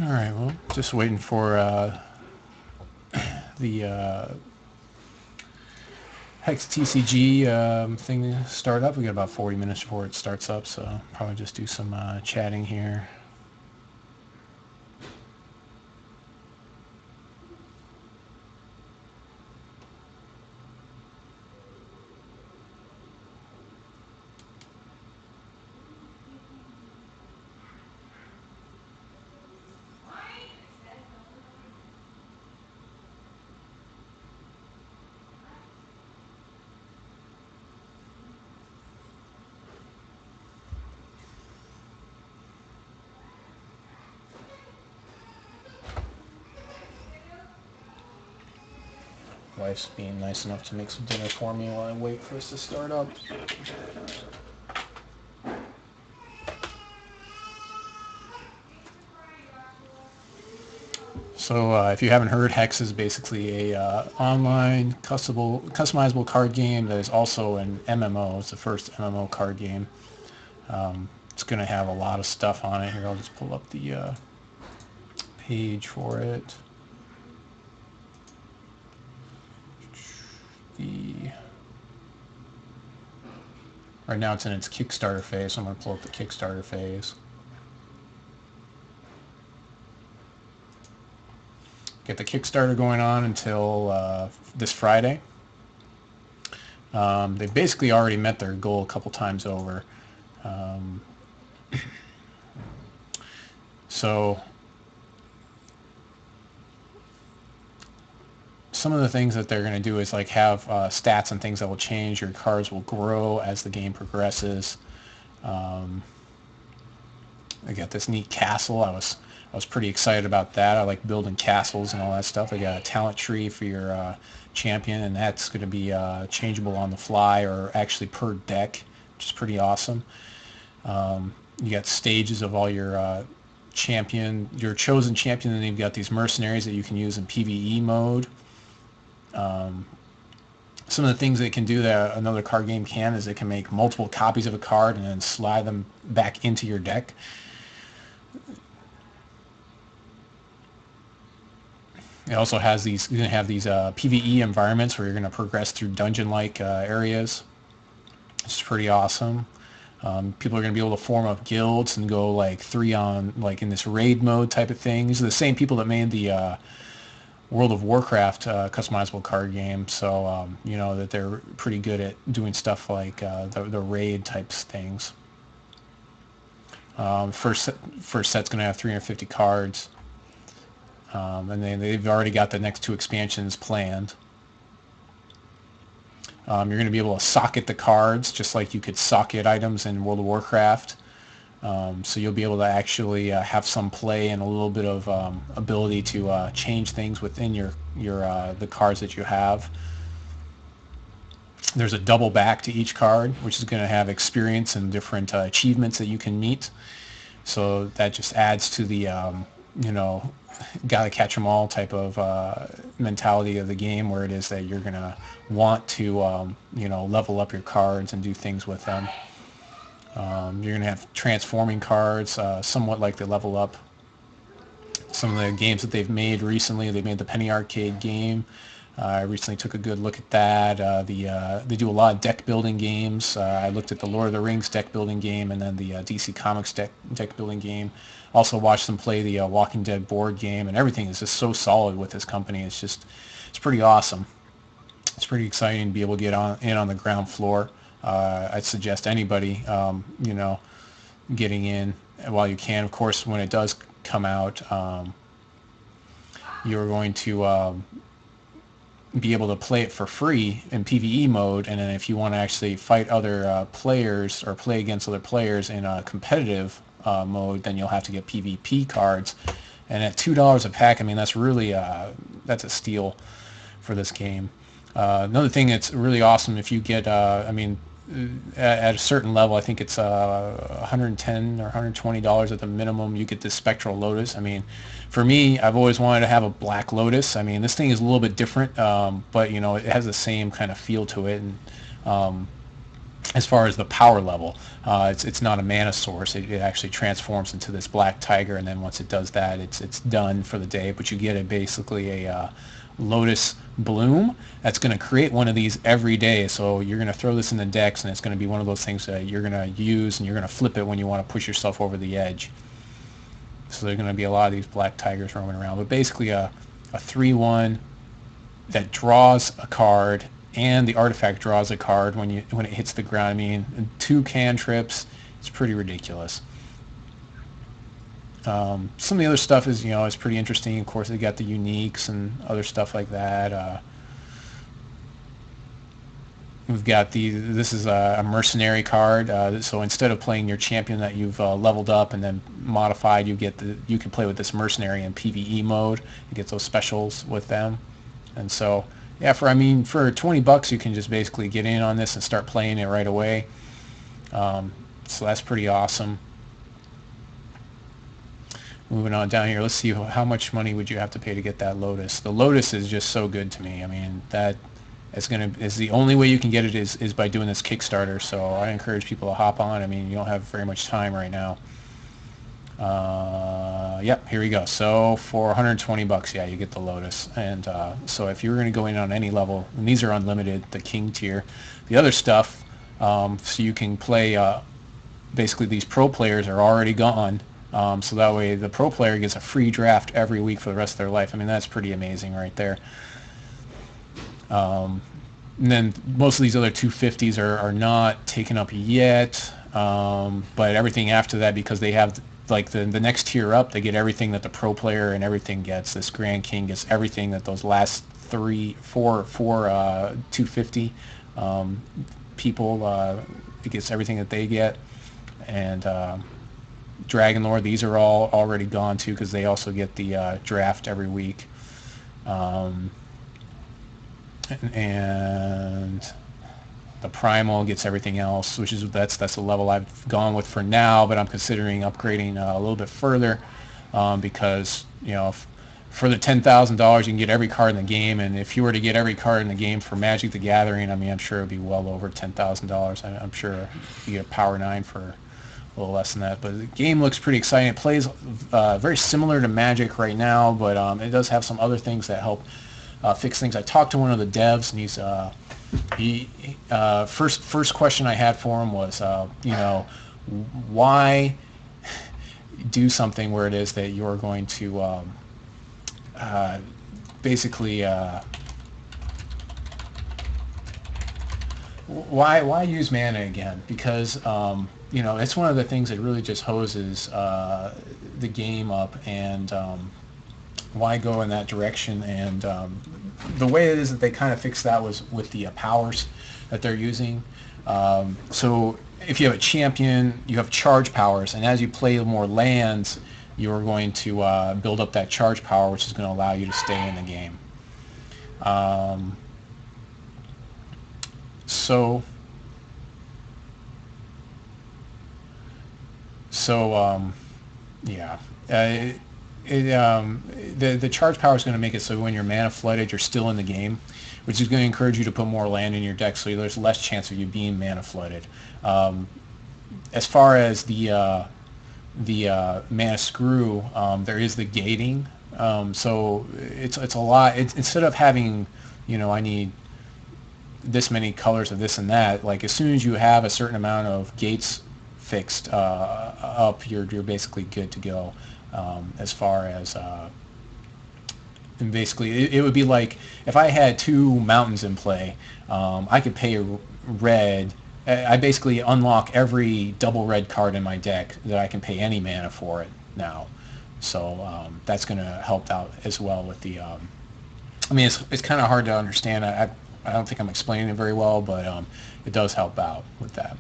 Alright, well, just waiting for the Hex TCG thing to start up. We got about 40 minutes before it starts up, so probably just do some chatting here. Wife's being nice enough to make some dinner for me while I wait for us to start up. So if you haven't heard, Hex is basically a online customizable card game that is also an MMO. It's the first MMO card game. It's going to have a lot of stuff on it. Here, I'll just pull up the page for it. Right now it's in its Kickstarter phase, so I'm going to pull up the Kickstarter phase. Get the Kickstarter going on until this Friday. They've basically already met their goal a couple times over. So some of the things that they're going to do is like have stats and things that will change. Your cards will grow as the game progresses. I got this neat castle. I was pretty excited about that. I like building castles and all that stuff. They got a talent tree for your champion, and that's going to be changeable on the fly or actually per deck, which is pretty awesome. You got stages of all your your chosen champion, and then you've got these mercenaries that you can use in PvE mode. Some of the things they can do that another card game can is they can make multiple copies of a card and then slide them back into your deck. It also has you're going to have these PvE environments where you're going to progress through dungeon-like areas. It's pretty awesome. People are going to be able to form up guilds and go like 3 on, like in this raid mode type of thing. These are the same people that made the World of Warcraft customizable card game, so you know that they're pretty good at doing stuff like the raid types things. First set's going to have 350 cards, and they've already got the next 2 expansions planned. You're going to be able to socket the cards just like you could socket items in World of Warcraft. So you'll be able to actually have some play and a little bit of ability to change things within the cards that you have. There's a double back to each card, which is going to have experience and different achievements that you can meet. So that just adds to the gotta catch them all type of mentality of the game, where it is that you're gonna want to level up your cards and do things with them. You're going to have transforming cards, somewhat like the Level Up. Some of the games that they've made recently, they made the Penny Arcade game. I recently took a good look at that. They do a lot of deck building games. I looked at the Lord of the Rings deck building game and then the DC Comics deck building game. Also watched them play the Walking Dead board game, and everything is just so solid with this company. It's pretty awesome. It's pretty exciting to be able to get in on the ground floor. I'd suggest anybody, getting in while you can. Of course, when it does come out, you're going to be able to play it for free in PvE mode, and then if you want to actually fight other players or play against other players in a competitive mode, then you'll have to get PvP cards. And at $2 a pack, I mean, that's really that's a steal for this game. Another thing that's really awesome, if you get, at a certain level, I think it's $110 or $120 at the minimum, you get this Spectral Lotus. I mean, for me, I've always wanted to have a Black Lotus. I mean, this thing is a little bit different, but it has the same kind of feel to it. And as far as the power level. It's not a mana source. It actually transforms into this black tiger, and then once it does that, it's done for the day. But you get basically a lotus bloom that's going to create one of these every day. So you're going to throw this in the decks, and it's going to be one of those things that you're going to use, and you're going to flip it when you want to push yourself over the edge. So there's going to be a lot of these black tigers roaming around. But basically a 3/1 that draws a card, and the artifact draws a card when it hits the ground. I mean, 2 cantrips. It's pretty ridiculous. Some of the other stuff is, is pretty interesting. Of course, they got the uniques and other stuff like that. We've got this is a mercenary card. So instead of playing your champion that you've leveled up and then modified, you can play with this mercenary in PvE mode. You get those specials with them. And so, yeah, for $20 you can just basically get in on this and start playing it right away. So that's pretty awesome. Moving on down here, let's see how much money would you have to pay to get that Lotus. The Lotus is just so good to me. I mean, that is the only way you can get it is by doing this Kickstarter. So I encourage people to hop on. I mean, you don't have very much time right now. Yep, here we go. So for $120, yeah, you get the Lotus. And so if you were going to go in on any level, and these are unlimited, the King tier. The other stuff, so you can play, basically these pro players are already gone. So that way the pro player gets a free draft every week for the rest of their life. I mean, that's pretty amazing right there. And then most of these other 250s are not taken up yet. But everything after that, because they have like the next tier up, they get everything that the pro player and everything gets. This Grand King gets everything that those last 4 250 people, it gets everything that they get. And Dragon Lord, these are all already gone too, because they also get the draft every week. And the Primal gets everything else, which is that's the level I've gone with for now, but I'm considering upgrading a little bit further, because for the $10,000 you can get every card in the game, and if you were to get every card in the game for Magic the Gathering, I mean, I'm sure it would be well over $10,000. I'm sure you get a Power 9 for a little less than that. But the game looks pretty exciting. It plays very similar to Magic right now, but it does have some other things that help fix things. I talked to one of the devs, and first question I had for him was, why do something where it is that you're going to basically why use mana again? Because it's one of the things that really just hoses the game up, and why go in that direction? And the way it is that they kind of fixed that was with the powers that they're using. So if you have a champion, you have charge powers, and as you play more lands, you're going to build up that charge power, which is going to allow you to stay in the game. Yeah. The charge power is going to make it so when you're mana flooded, you're still in the game, which is going to encourage you to put more land in your deck, so there's less chance of you being mana flooded. As far as the mana screw, there is the gating, so it's a lot. Instead of having, I need this many colors of this and that, like as soon as you have a certain amount of gates fixed up, you're basically good to go. As far as and basically it would be like if I had 2 mountains in play, I could pay red. I basically unlock every double red card in my deck that I can pay any mana for it now. So that's going to help out as well with the I mean, it's kind of hard to understand. I don't think I'm explaining it very well, but it does help out with that.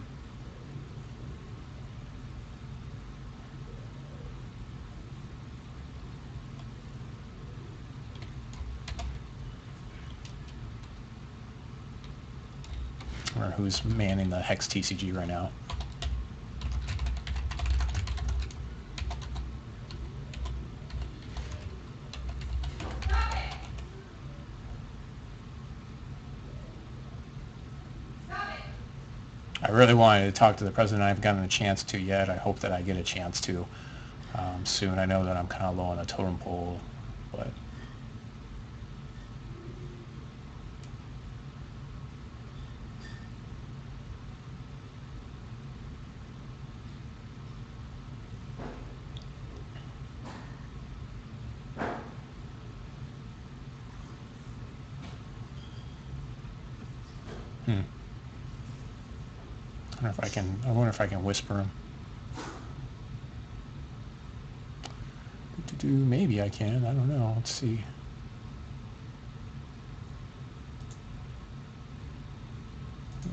Or who's manning the Hex TCG right now. I really wanted to talk to the president. I haven't gotten a chance to yet. I hope that I get a chance to soon. I know that I'm kind of low on the totem pole, but I wonder if I can whisper him. Maybe I can. I don't know. Let's see.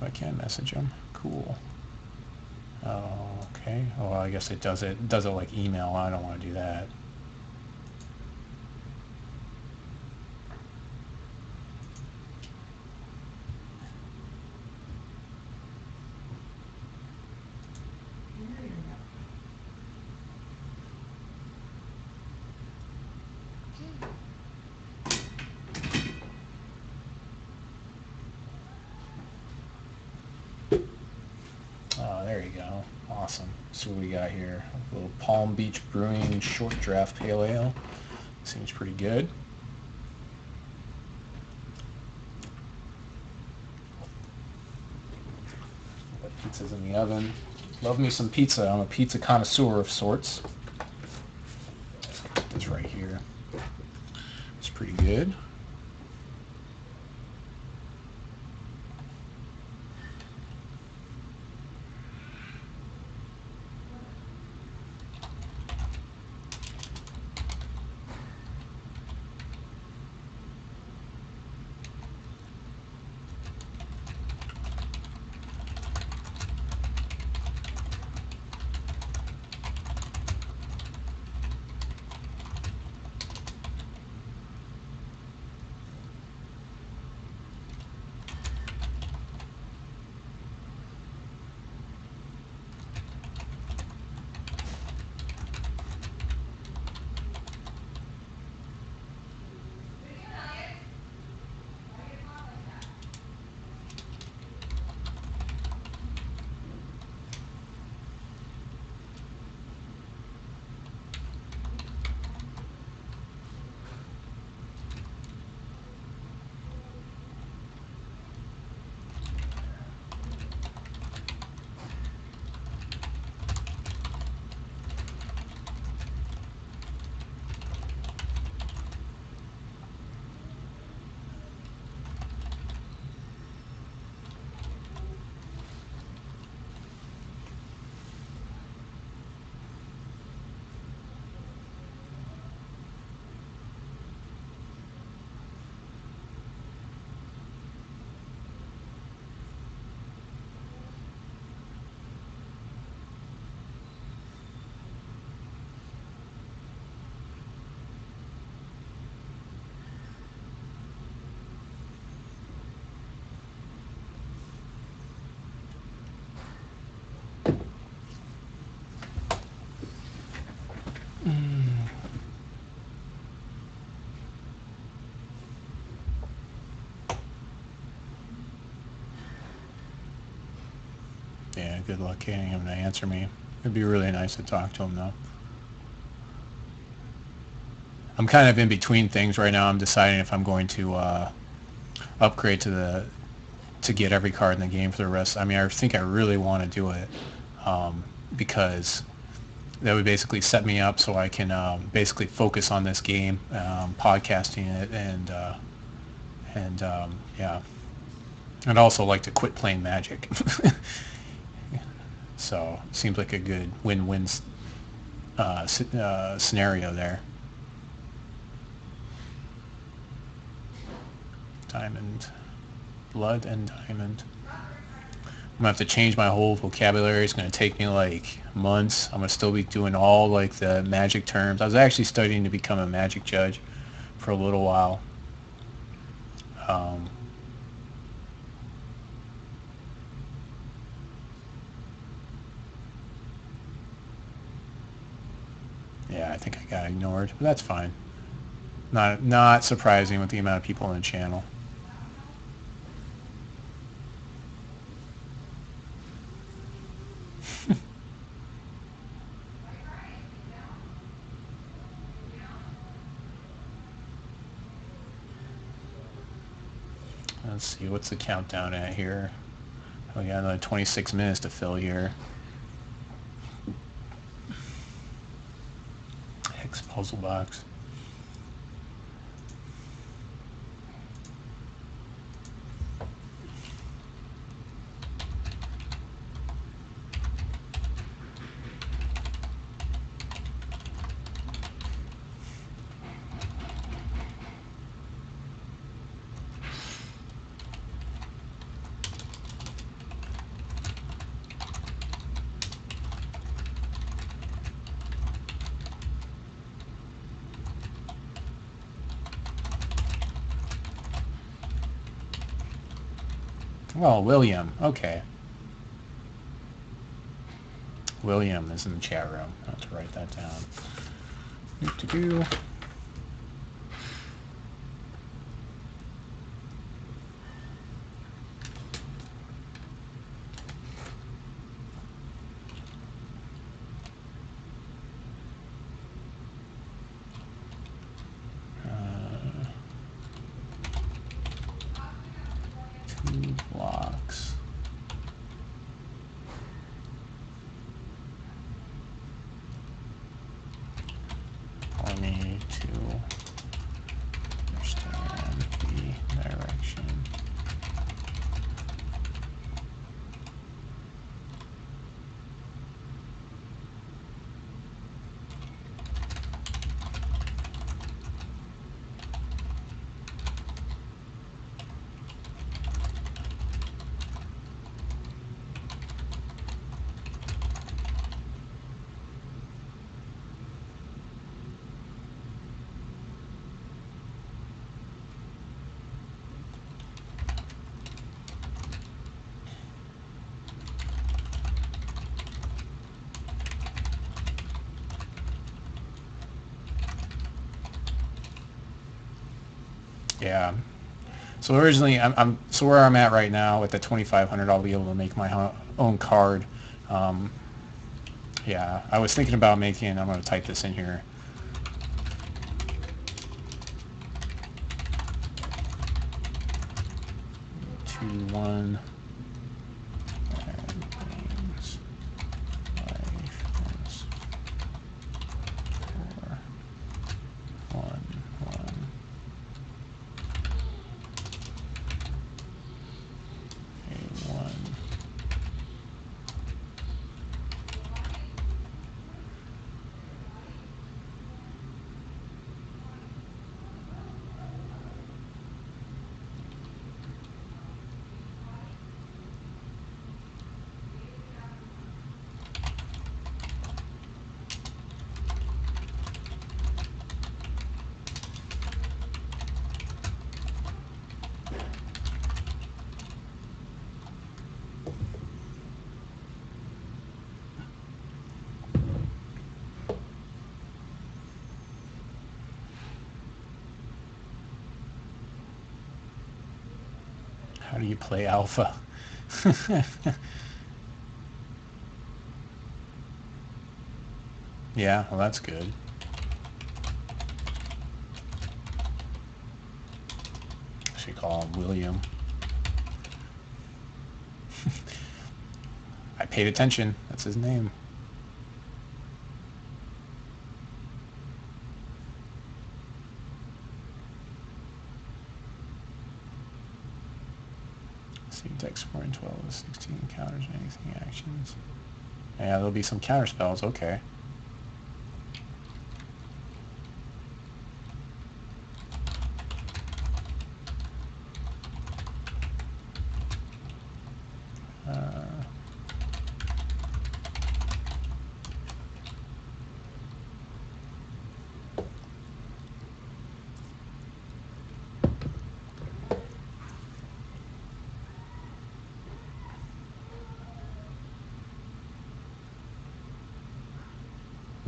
I can message him. Cool. Oh, okay. Well, I guess it does it. Does it like email. I don't want to do that. Oh, there you go. Awesome. So what we got here? A little Palm Beach Brewing Short Draft Pale Ale. Seems pretty good. Got pizza's in the oven. Love me some pizza. I'm a pizza connoisseur of sorts. It's right here. It's pretty good. Yeah, good luck getting him to answer me. It'd be really nice to talk to him, though. I'm kind of in between things right now. I'm deciding if I'm going to upgrade to get every card in the game for the rest. I mean, I think I really want to do it because that would basically set me up so I can basically focus on this game, podcasting it, and yeah. I'd also like to quit playing Magic. So it seems like a good win-win scenario there. Diamond, blood, and diamond. I'm gonna have to change my whole vocabulary. It's gonna take me like months. I'm gonna still be doing all like the Magic terms. I was actually studying to become a Magic judge for a little while. Yeah, I think I got ignored, but that's fine. Not surprising with the amount of people on the channel. Let's see, what's the countdown at here? We got another 26 minutes to fill here. Hex puzzle box. Oh, William. Okay. William is in the chat room. I have to write that down. Do-do-do. Two blocks. I need to understand the direction. Yeah. So originally, so where I'm at right now with the 2,500, I'll be able to make my own card. Yeah, I was thinking about making. I'm going to type this in here. 2-1. How do you play alpha? Yeah, well, that's good. I should call him William. I paid attention. That's his name. Deck scoring 12 with 16 counters and anything actions. Yeah, there'll be some counter spells. Okay.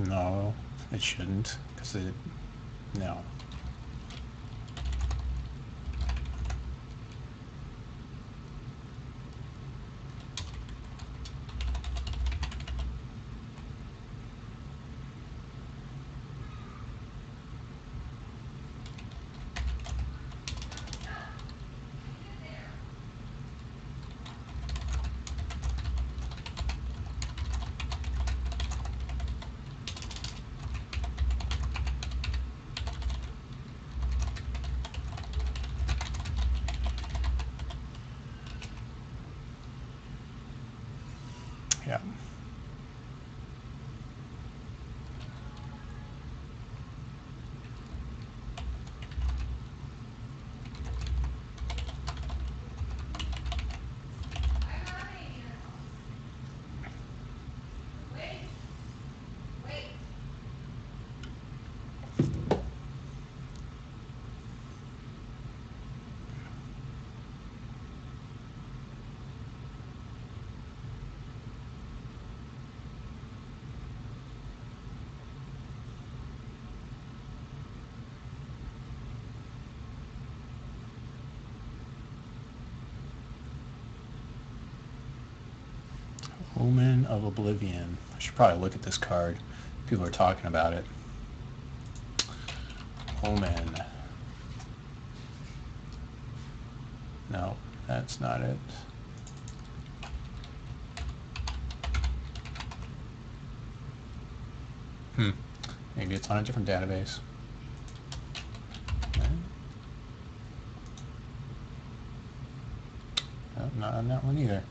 No, it shouldn't, because it, no. Yeah. Omen of Oblivion. I should probably look at this card. People are talking about it. Omen. No, that's not it. Maybe it's on a different database. No, not on that one either.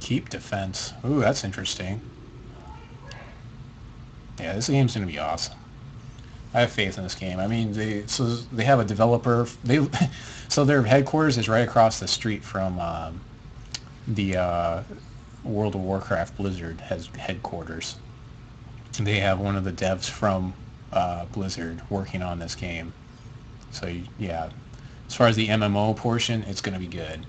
Keep defense. Ooh, that's interesting. Yeah, this game's gonna be awesome. I have faith in this game. I mean, they have a developer. So their headquarters is right across the street from the World of Warcraft Blizzard headquarters. They have one of the devs from Blizzard working on this game. So yeah, as far as the MMO portion, it's gonna be good.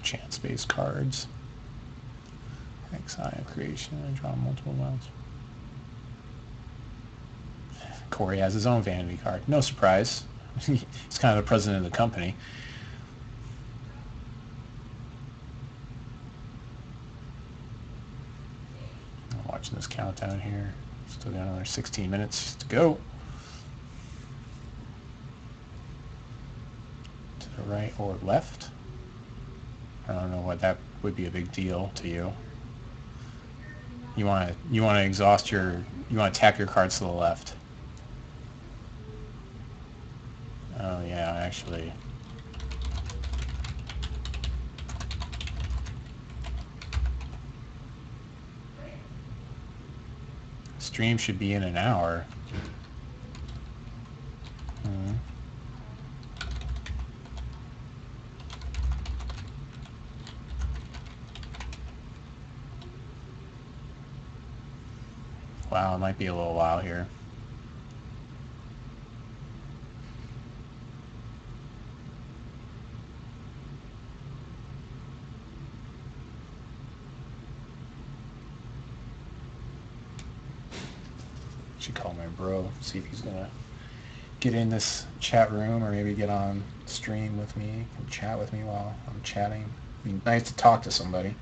Chance-based cards. Exile creation and draw multiple amounts. Corey has his own vanity card. No surprise. He's kind of the president of the company. I'm watching this countdown here. Still got another 16 minutes to go. To the right or left. I don't know what that would be a big deal to you. You want to exhaust your, you want to tap your cards to the left. Oh yeah, actually. Stream should be in an hour. Wow, it might be a little while here. Should call my bro, see if he's gonna get in this chat room or maybe get on stream with me and chat with me while I'm chatting. It'd be nice to talk to somebody.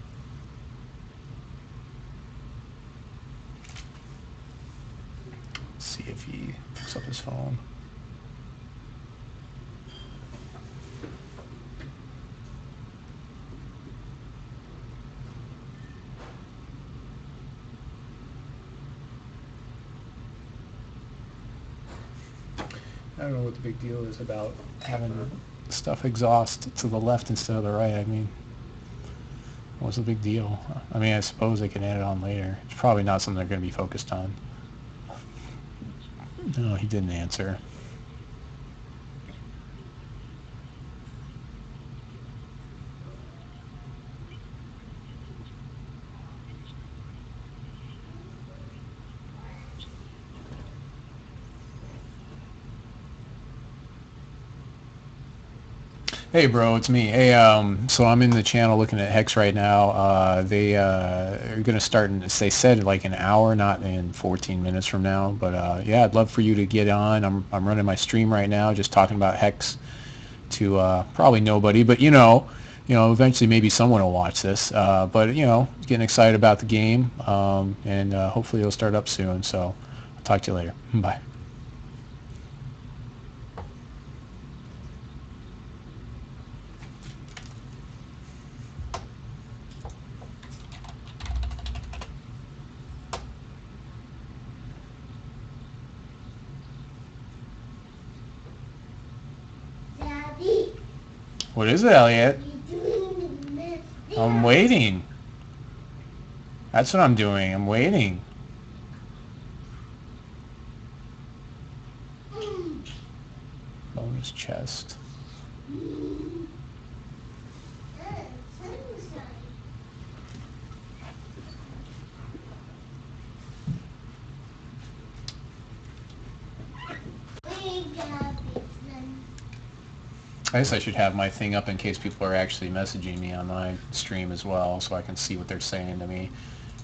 Let's see if he picks up his phone. I don't know what the big deal is about having stuff exhaust to the left instead of the right. I mean, what's the big deal? I mean, I suppose they can add it on later. It's probably not something they're going to be focused on. No, he didn't answer. Hey bro, it's me. Hey, so I'm in the channel looking at Hex right now. They are gonna start in, they said like an hour, not in 14 minutes from now. But yeah, I'd love for you to get on. I'm running my stream right now, just talking about Hex to probably nobody, but eventually maybe someone will watch this. But getting excited about the game, and hopefully it'll start up soon. So I'll talk to you later. Bye. What is it, Elliot? I'm waiting. That's what I'm doing. I'm waiting. Bonus chest. I guess I should have my thing up in case people are actually messaging me on my stream as well, so I can see what they're saying to me.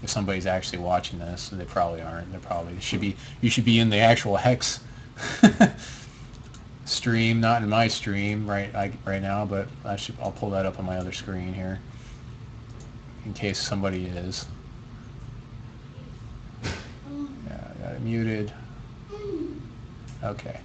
If somebody's actually watching this, they probably aren't. They probably should be. You should be in the actual Hex stream, not in my stream right now. But I'll pull that up on my other screen here in case somebody is. Yeah, I got it muted. Okay.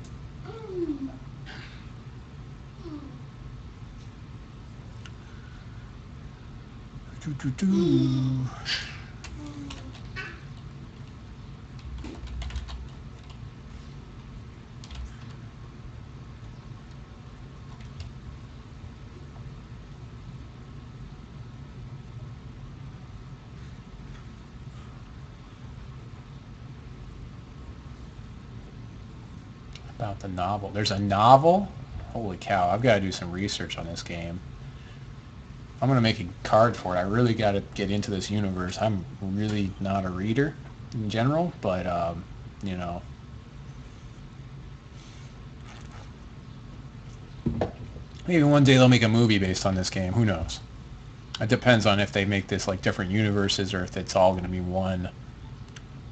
About the novel. There's a novel? Holy cow, I've got to do some research on this game. I'm going to make a card for it. I really got to get into this universe. I'm really not a reader in general, but, maybe one day they'll make a movie based on this game. Who knows? It depends on if they make this like different universes or if it's all going to be one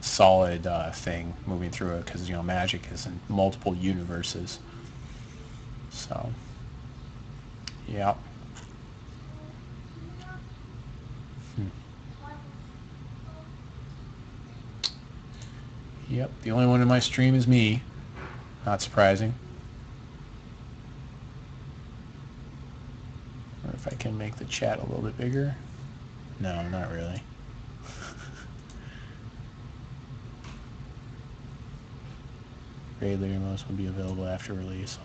solid thing moving through it, because magic is in multiple universes. So yeah. Yep, the only one in my stream is me. Not surprising. Or if I can make the chat a little bit bigger. No, not really. Raid leader most will be available after release.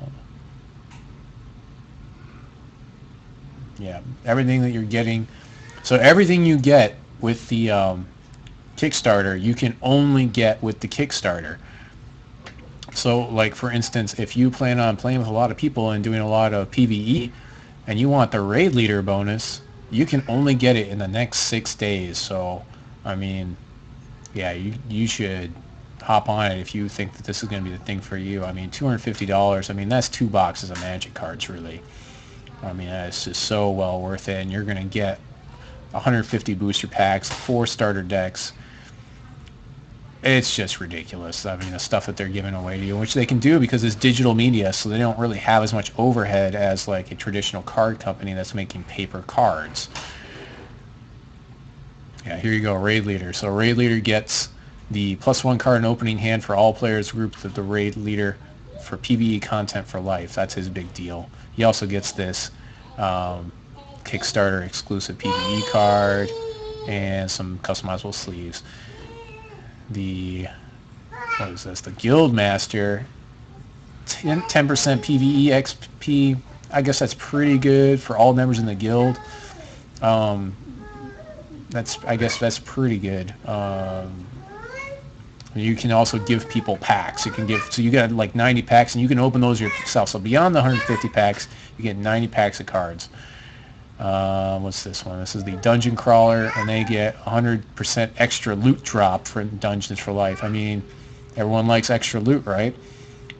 Yeah, everything that you're getting. So everything you get with the Kickstarter, you can only get with the Kickstarter. So, like, for instance, if you plan on playing with a lot of people and doing a lot of PvE, and you want the raid leader bonus, you can only get it in the next 6 days. So, I mean, yeah, you should hop on it if you think that this is going to be the thing for you. I mean, $250, I mean, that's 2 boxes of magic cards, really. I mean, it's just so well worth it, and you're going to get 150 booster packs, 4 starter decks, It's just ridiculous. I mean, the stuff that they're giving away to you, which they can do because it's digital media, so they don't really have as much overhead as like a traditional card company that's making paper cards. Yeah, here you go, Raid Leader. So Raid Leader gets the +1 card in opening hand for all players grouped with the Raid Leader for PvE content for life. That's his big deal. He also gets this Kickstarter exclusive PvE card and some customizable sleeves. The what is this? The Guild Master, 10% PvE XP. I guess that's pretty good for all members in the guild. I guess that's pretty good. You can also give people packs. You can give, so you got like 90 packs, and you can open those yourself. So beyond the 150 packs, you get 90 packs of cards. What's this one? This is the Dungeon Crawler, and they get 100% extra loot drop for Dungeons for Life. I mean, everyone likes extra loot, right?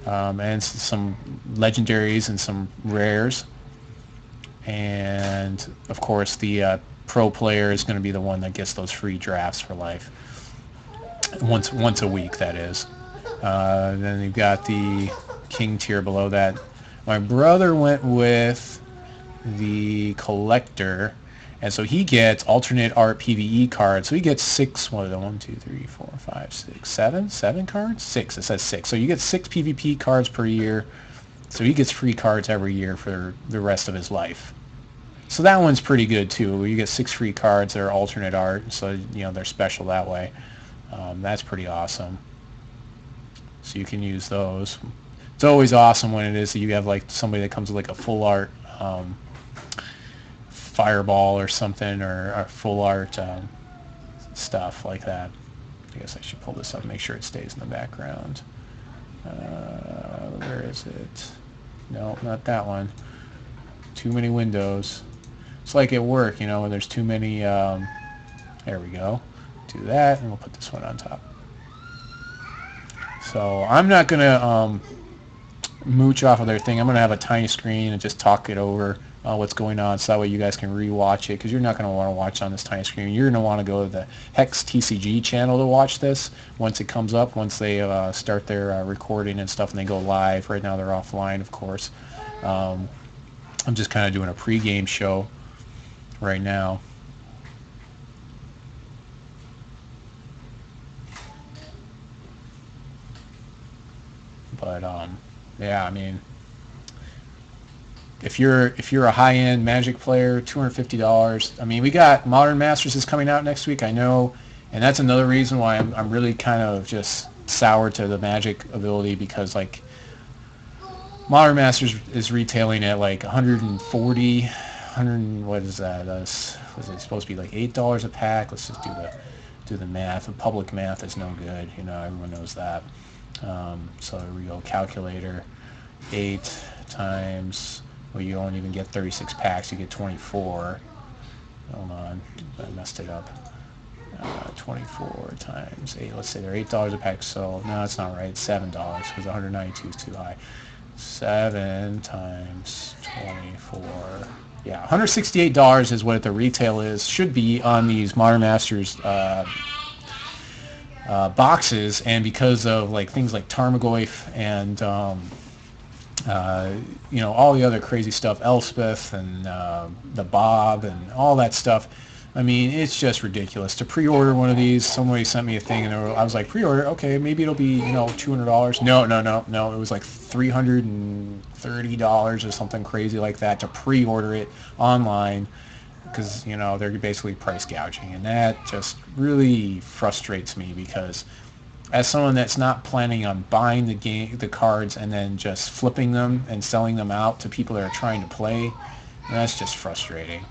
And some legendaries and some rares. And of course, the pro player is going to be the one that gets those free drafts for life. Once a week, that is. Then you've got the King tier below that. My brother went with the Collector, and so he gets alternate art PvE cards. So he gets 6, what are the 1, 2, 3, 4, 5, 6, 7 cards? 6, it says 6. So you get 6 PvP cards per year. So he gets free cards every year for the rest of his life. So that one's pretty good too. You get 6 free cards that are alternate art, so you know they're special that way. That's pretty awesome. So you can use those. It's always awesome when it is that you have like somebody that comes with like a full art fireball or something, or full art stuff like that. I guess I should pull this up and make sure it stays in the background. Where is it? No, not that one. Too many windows. It's like at work, you know, when there's too many. There we go. Do that, and we'll put this one on top. So I'm not going to mooch off of their thing. I'm going to have a tiny screen and just talk it over what's going on, so that way you guys can re-watch it, because you're not going to want to watch on this tiny screen. You're going to want to go to the HEX TCG channel to watch this once it comes up, once they start their recording and stuff and they go live. Right now they're offline, of course. I'm just kind of doing a pre-game show right now. But yeah, I mean, if you're a high-end Magic player, $250. I mean, we got Modern Masters is coming out next week, I know, and that's another reason why I'm really kind of just sour to the Magic ability, because like Modern Masters is retailing at like 140, 100. What is that? Was it supposed to be like $8 a pack? Let's just do the math. The public math is no good. You know, everyone knows that. So here we go. Calculator. 8 times. Well, you don't even get 36 packs. You get 24. Hold on, I messed it up. 24 times 8. Let's say they're $8 a pack. So no, it's not right. It's $7 because 192 is too high. 7 times 24. Yeah, $168 is what the retail is. Should be on these Modern Masters boxes, and because of like things like Tarmogoyf and you know, all the other crazy stuff, Elspeth and the Bob and all that stuff. I mean, it's just ridiculous. To pre-order one of these, somebody sent me a thing, and I was like, pre-order, okay, maybe it'll be, you know, $200. No, it was like $330 or something crazy like that to pre-order it online, because, you know, they're basically price gouging, and that just really frustrates me, because as someone that's not planning on buying the cards and then just flipping them and selling them out to people that are trying to play, that's just frustrating.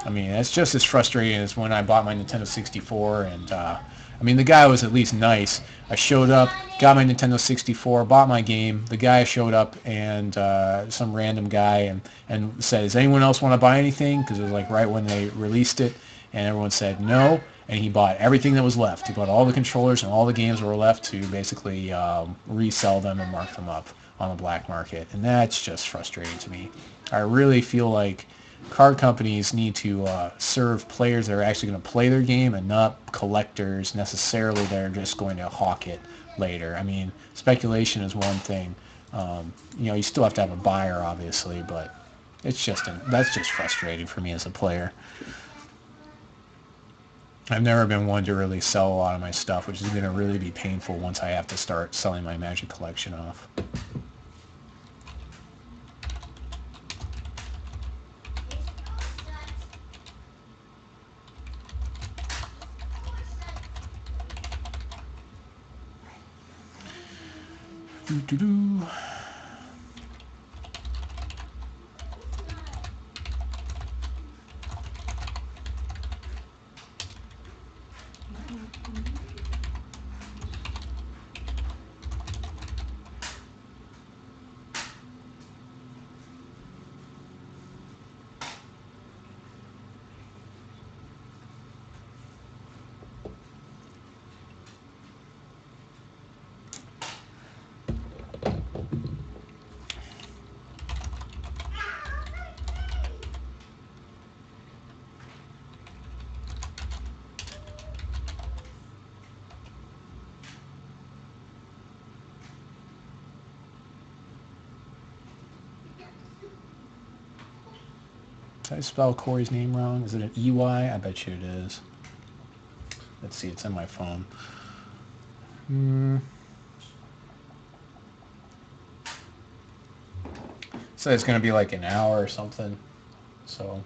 I mean, it's just as frustrating as when I bought my Nintendo 64, and I mean, the guy was at least nice. I showed up, got my Nintendo 64, bought my game. The guy showed up, and some random guy, and said, "Does anyone else want to buy anything?" Because it was like right when they released it, and everyone said no. And he bought everything that was left. He bought all the controllers and all the games that were left to basically resell them and mark them up on the black market. And that's just frustrating to me. I really feel like card companies need to serve players that are actually going to play their game and not collectors necessarily that are just going to hawk it later. I mean, speculation is one thing. You know, you still have to have a buyer, obviously, but that's just frustrating for me as a player. I've never been one to really sell a lot of my stuff, which is going to really be painful once I have to start selling my Magic collection off. Doo-doo-doo. Did I spell Corey's name wrong? Is it an EY? I bet you it is. Let's see, it's in my phone. So it's going to be like an hour or something. So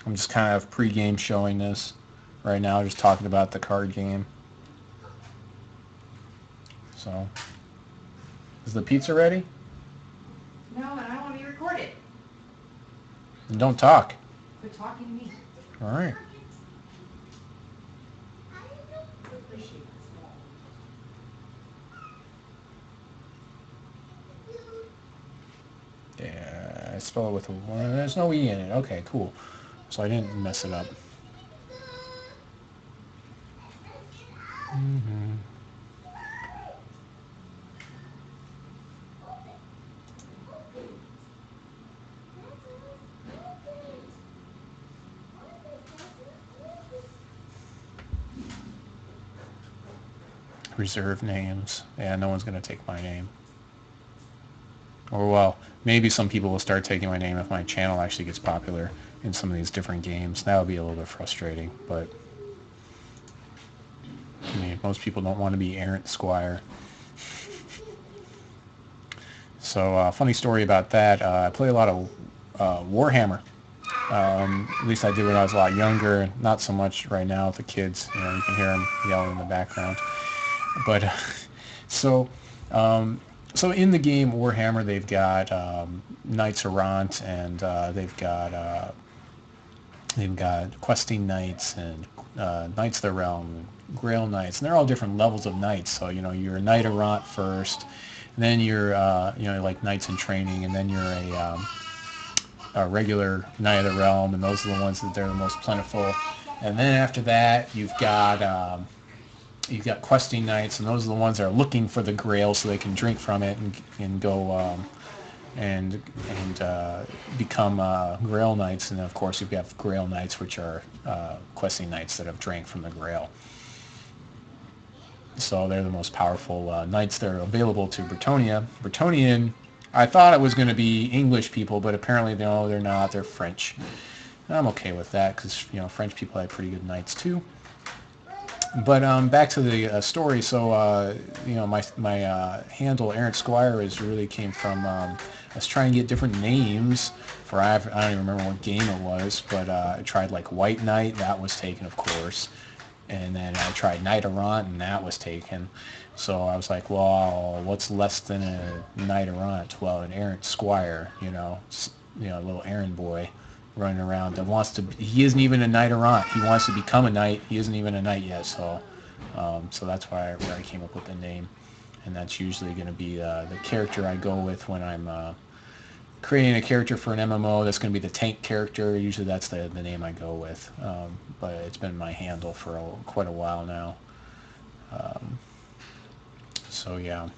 I'm just kind of pre-game showing this right now, just talking about the card game. So, is the pizza ready? No, and I don't want to be recorded. And don't talk. Quit talking to me. All right. Appreciate this. Yeah, I spell it with a one. There's no E in it. Okay, cool. So I didn't mess it up. Reserve names. Yeah, no one's going to take my name. Or, well, maybe some people will start taking my name if my channel actually gets popular in some of these different games. That would be a little bit frustrating, but I mean, most people don't want to be Errant Squire. So, funny story about that. I play a lot of Warhammer. At least I did when I was a lot younger. Not so much right now with the kids. You know, you can hear them yelling in the background. But so so in the game Warhammer, they've got Knights Errant, and they've got questing knights and Knights of the Realm, Grail Knights, and they're all different levels of knights. So you know, you're a Knight Errant first, and then you're you know, like Knights in Training, and then you're a regular Knight of the Realm, and those are the ones that they're the most plentiful. And then after that, you've got questing knights, and those are the ones that are looking for the Grail so they can drink from it and go and become Grail knights. And then of course you've got Grail knights, which are questing knights that have drank from the Grail. So they're the most powerful knights that are available to Bretonnia. Bretonnian, I thought it was going to be English people, but apparently no, they're not. They're French. And I'm okay with that because, you know, French people have pretty good knights too. But back to the story. So you know, my handle Errant Squire really came from I was trying to get different names for I don't even remember what game it was, but I tried like White Knight, that was taken, of course, and then I tried Knight Errant, and that was taken. So I was like, well, what's less than a Knight Errant? Well, an Errant Squire, you know, a little errand boy running around that wants to. He isn't even a Knight Errant. He wants to become a knight. He isn't even a knight yet. So, so that's where I came up with the name, and that's usually going to be the character I go with when I'm creating a character for an MMO. That's going to be the tank character. Usually that's the name I go with. But it's been my handle for quite a while now. So yeah.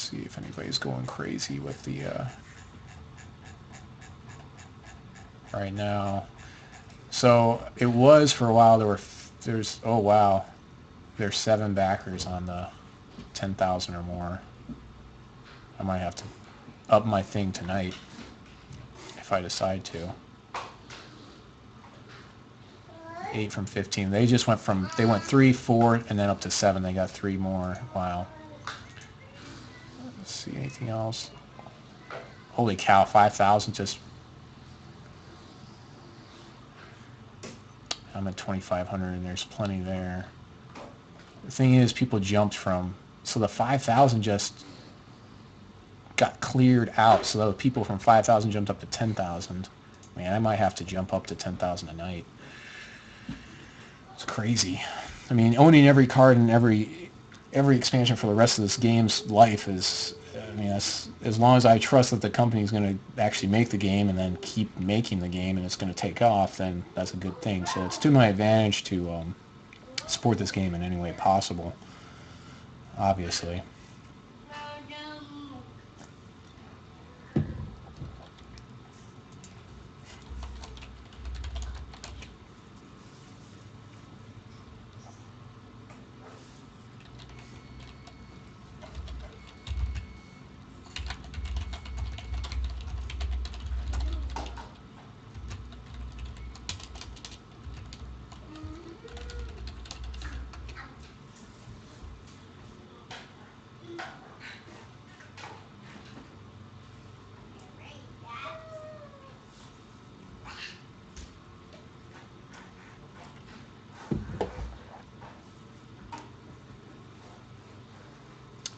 see if anybody's going crazy with the right now. So it was for a while. There's oh wow, there's 7 backers on the 10,000 or more. I might have to up my thing tonight if I decide to. 8 from 15. They just went 3, 4, and then up to 7. They got 3 more. Wow. Let's see anything else. Holy cow, 5,000 just. I'm at 2,500 and there's plenty there. The thing is, people jumped from, so the 5,000 just got cleared out. So the people from 5,000 jumped up to 10,000. Man, I might have to jump up to 10,000 a night. It's crazy. I mean, owning every card in every expansion for the rest of this game's life is, I mean, as long as I trust that the company is going to actually make the game and then keep making the game and it's going to take off, then that's a good thing. So it's to my advantage to support this game in any way possible, obviously.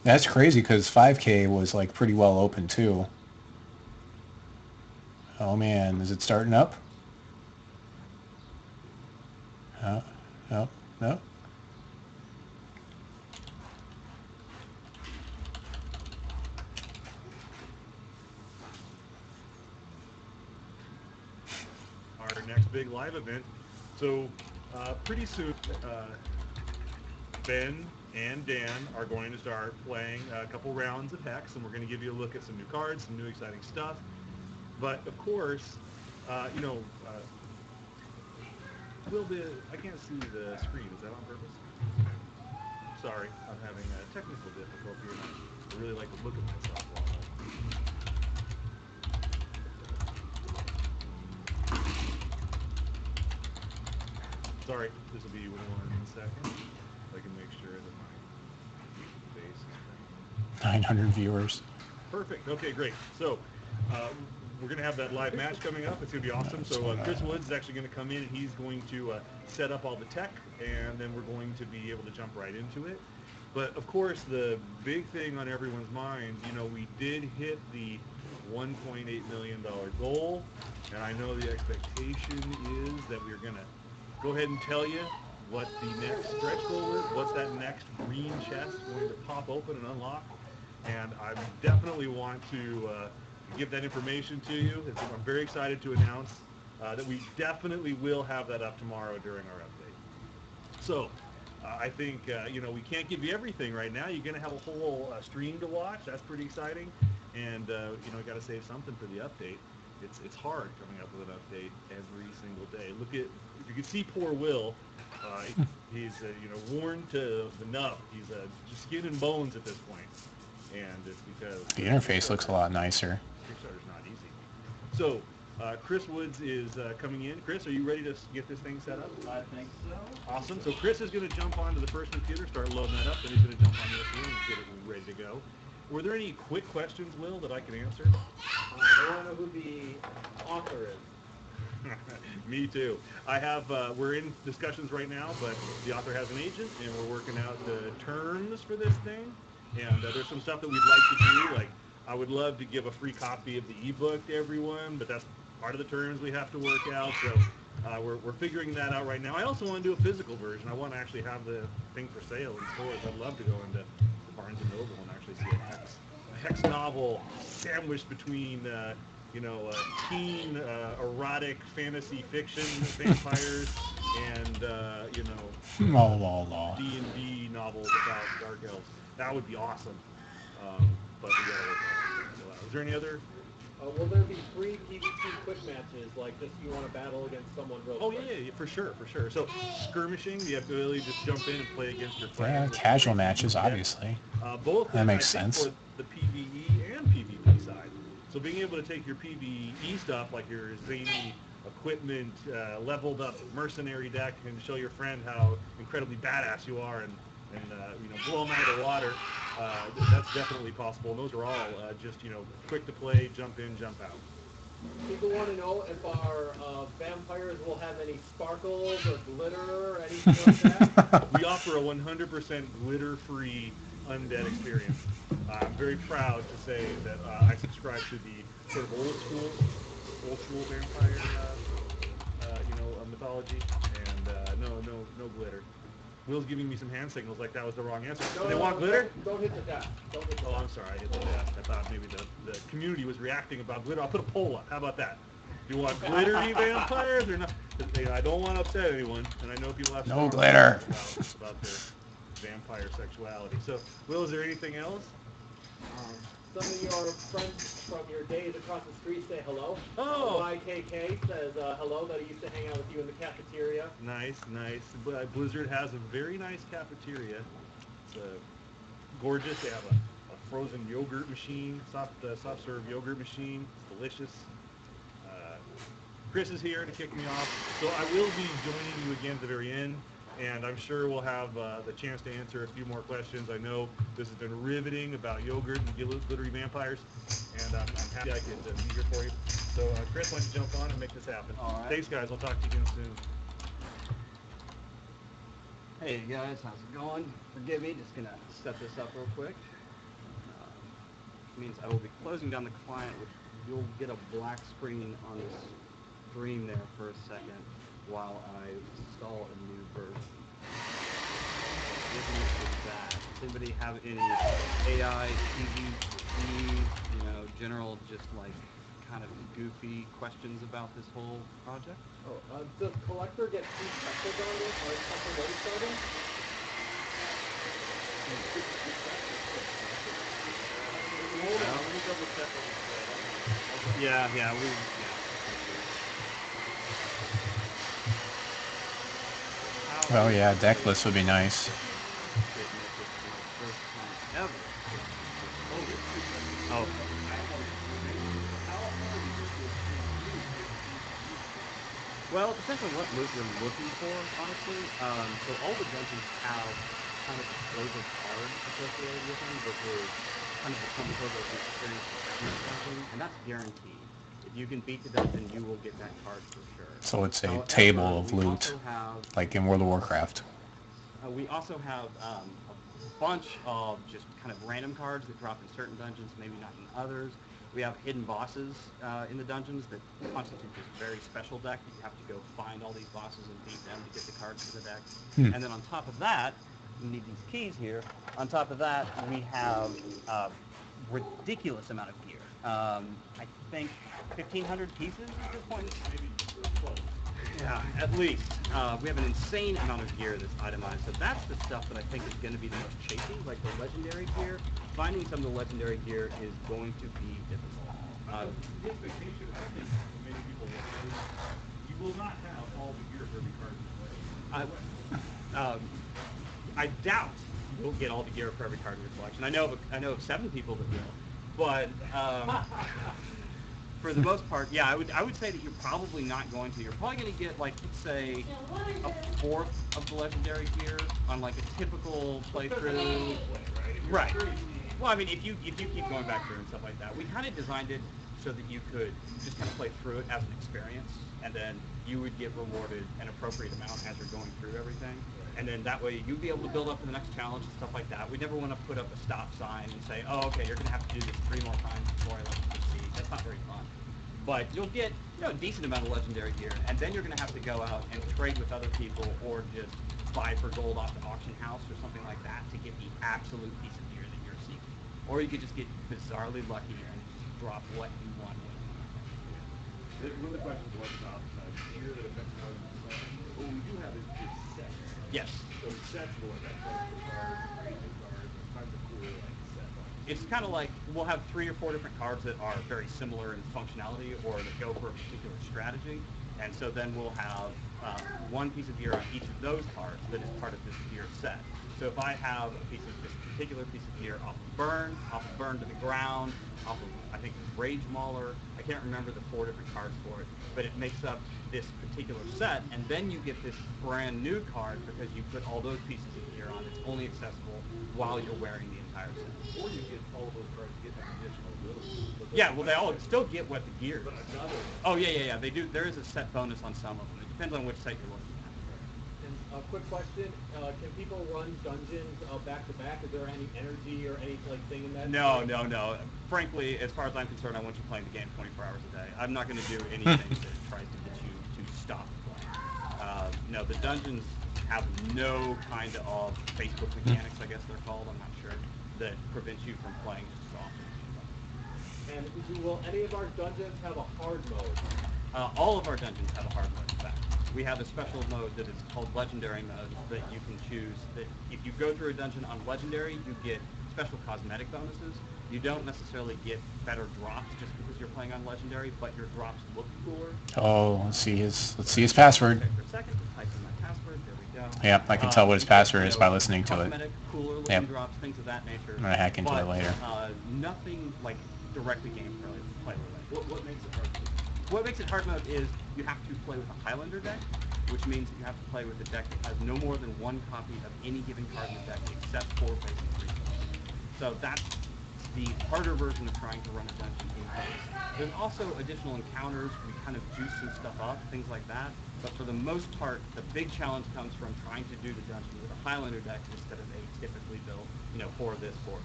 That's crazy because 5K was like pretty well open too. Oh man, is it starting up? Oh, no, no. Our next big live event. So pretty soon, Ben and Dan are going to start playing a couple rounds of Hex, and we're going to give you a look at some new cards, some new exciting stuff. But of course, you know, I can't see the screen. Is that on purpose? Sorry, I'm having a technical difficulty, and I really like to look at myself while Sorry, this will be 1 second. I can make sure that my face is 900 viewers. perfect. Okay, great. So we're going to have that live match coming up. It's going to be awesome. So Chris Woods is actually going to come in, and he's going to set up all the tech, and then we're going to be able to jump right into it. But of course, the big thing on everyone's mind, you know, we did hit the $1.8 million goal, and I know the expectation is that we're going to go ahead and tell you what the next stretch goal is, what's that next green chest going to pop open and unlock. And I definitely want to give that information to you. I'm very excited to announce that we definitely will have that up tomorrow during our update. So I think, you know, we can't give you everything right now. You're going to have a whole stream to watch. That's pretty exciting. And, you know, got to save something for the update. It's hard coming up with an update every single day. Look at, if you can see poor Will, he's, you know, worn to the nub. He's just skin and bones at this point. And it's because The interface looks a lot nicer. Kickstarter's not easy. So Chris Woods is coming in. Chris, are you ready to get this thing set up? I think so. Awesome. So Chris is going to jump onto the first computer, start loading that up, then he's going to jump on this one and get it ready to go. Were there any quick questions, Will, that I can answer? I want to know who the author is. Me too. I have, we're in discussions right now, but the author has an agent, and we're working out the terms for this thing. And there's some stuff that we'd like to do, like I would love to give a free copy of the ebook to everyone, but that's part of the terms we have to work out. So we're figuring that out right now. I also want to do a physical version. I want to actually have the thing for sale in stores. I'd love to go into Barnes & Noble and actually see a Hex novel sandwiched between, you know, teen erotic fantasy fiction vampires and, you know, D&D novels about dark elves. That would be awesome. but we gotta work on it. So, is there any other? Will there be free PvP quick matches, like just if you want to battle against someone real Oh quick? yeah, for sure, for sure. So skirmishing, the ability to just jump in and play against your Yeah, friends. casual matches, obviously. Both That makes I think sense. for the PvE and PvP side. So being able to take your PvE stuff, like your zany equipment, leveled up mercenary deck, and show your friend how incredibly badass you are, and blow them out of the water. That's definitely possible. And those are all just quick to play, jump in, jump out. People want to know if our vampires will have any sparkles or glitter or anything like that. We offer a 100% glitter-free undead experience. I'm very proud to say that I subscribe to the sort of old school vampire, mythology, and no glitter. Will's giving me some hand signals like that was the wrong answer. No, They want glitter? Don't hit the desk. Don't hit the Oh, desk. I'm sorry, I hit the desk. I thought maybe the community was reacting about glitter. I'll put a poll up. How about that? Do you want glittery vampires or not? I don't want to upset anyone, and I know people have No strong glitter. opinions about their vampire sexuality. So, Will, is there anything else? Some of your friends from your days across the street say hello. Oh. YKK says hello, that he used to hang out with you in the cafeteria. Nice. Blizzard has a very nice cafeteria. It's gorgeous. They have a frozen yogurt machine, soft serve yogurt machine. It's delicious. Chris is here to kick me off, so I will be joining you again at the very end, and I'm sure we'll have the chance to answer a few more questions. I know this has been riveting about yogurt and glittery vampires, and I'm happy I could be here for you. So, Chris, why don't you jump on and make this happen? All right. Thanks, guys. I'll talk to you again soon. Hey guys, how's it going? Forgive me, just gonna set this up real quick. Means I will be closing down the client, which you'll get a black screen on the screen there for a second while I install a new version. With that, does anybody have any AI, PvP, general, just like kind of goofy questions about this whole project? Oh, does Collector get free specials on this, or is something already started? Let me double check what we said. Yeah. Well, yeah, deck list would be nice. Oh. Well, it depends on what loot you're looking for, honestly. So all the dungeons have kind of explosive cards associated with them, which is kind of the sum total of the experience of each dungeon, and that's guaranteed. If you can beat the dungeon, you will get that card for sure. So it's a However, table of we loot, also have like in World of Warcraft. we also have a bunch of just kind of random cards that drop in certain dungeons, maybe not in others. We have hidden bosses in the dungeons that constitute this very special deck that you have to go find all these bosses and beat them to get the cards for the deck. And then on top of that, you need these keys here. On top of that, we have a ridiculous amount of gear. I think 1,500 pieces at this point. Maybe close. Yeah, at least. We have an insane amount of gear that's itemized, so that's the stuff that I think is going to be the most chasing, like the legendary gear. Finding some of the legendary gear is going to be difficult. The expectation, I think, for many people is you will not have all the gear for every card you play. I doubt you'll get all the gear for every card in your collection. I know of 7 people that will, but for the most part, yeah, I would say that you're probably not going to. You're probably going to get, like, say, a fourth of the legendary gear on like a typical playthrough. Right. Well, I mean, if you keep going back through and stuff like that, we kind of designed it so that you could just kind of play through it as an experience, and then you would get rewarded an appropriate amount as you're going through everything. And then that way you'd be able to build up for the next challenge and stuff like that. We never want to put up a stop sign and say, oh, okay, you're going to have to do this 3 more times before I let you succeed. That's not very fun. But you'll get a decent amount of legendary gear, and then you're going to have to go out and trade with other people or just buy for gold off the auction house or something like that to get the absolute piece of gear that you're seeking. Or you could just get bizarrely lucky and just drop what you want. One of the questions was about gear that affects how you play. What we do have is sets. Yes. So sets will affect collector cards, creative cards, there's tons of cool sets on it. So it's kind of like we'll have 3 or 4 different cards that are very similar in functionality or that go for a particular strategy. And so then we'll have one piece of gear on each of those cards that is part of this gear set. So if I have a piece of this particular piece of gear off of Burn to the Ground, off of, I think it's Rage Mauler, I can't remember the 4 different cards for it, but it makes up this particular set, and then you get this brand new card because you put all those pieces of gear on. It's only accessible while you're wearing the entire set. Or you get all of those cards, you get an additional ability. But Yeah, well, they all still get what the gear But is. another. Oh, yeah. They do. There is a set bonus on some of them. It depends on which set you're looking at. And a quick question: can people run dungeons back to back? Is there any energy or any like thing in that? No. Frankly, as far as I'm concerned, I want you playing the game 24 hours a day. I'm not going to do anything that tries to get you to stop playing. No, the dungeons have no kind of Facebook mechanics, I guess they're called. I'm not sure, that prevents you from playing just as often as you like. And will any of our dungeons have a hard mode? All of our dungeons have a hard mode, in fact. We have a special mode that is called Legendary Mode that you can choose. That if you go through a dungeon on Legendary, you get special cosmetic bonuses. You don't necessarily get better drops just because you're playing on Legendary, but your drops look cooler. Oh, let's see his password. Okay, for a second, just type in my password. There we go. Yep, I can tell what his password is by listening to it. Cosmetic, cooler looking Yep. drops, things of that nature. I'm gonna hack into but, it later. Nothing like directly gameplay related. What makes it hard? What makes it hard mode is you have to play with a Highlander deck, which means that you have to play with a deck that has no more than 1 copy of any given card in the deck except for basic resources. So that's the harder version of trying to run a dungeon in base. There's also additional encounters. We kind of juice some stuff up, things like that. But for the most part, the big challenge comes from trying to do the dungeon with a Highlander deck instead of a typically built, for this, for that.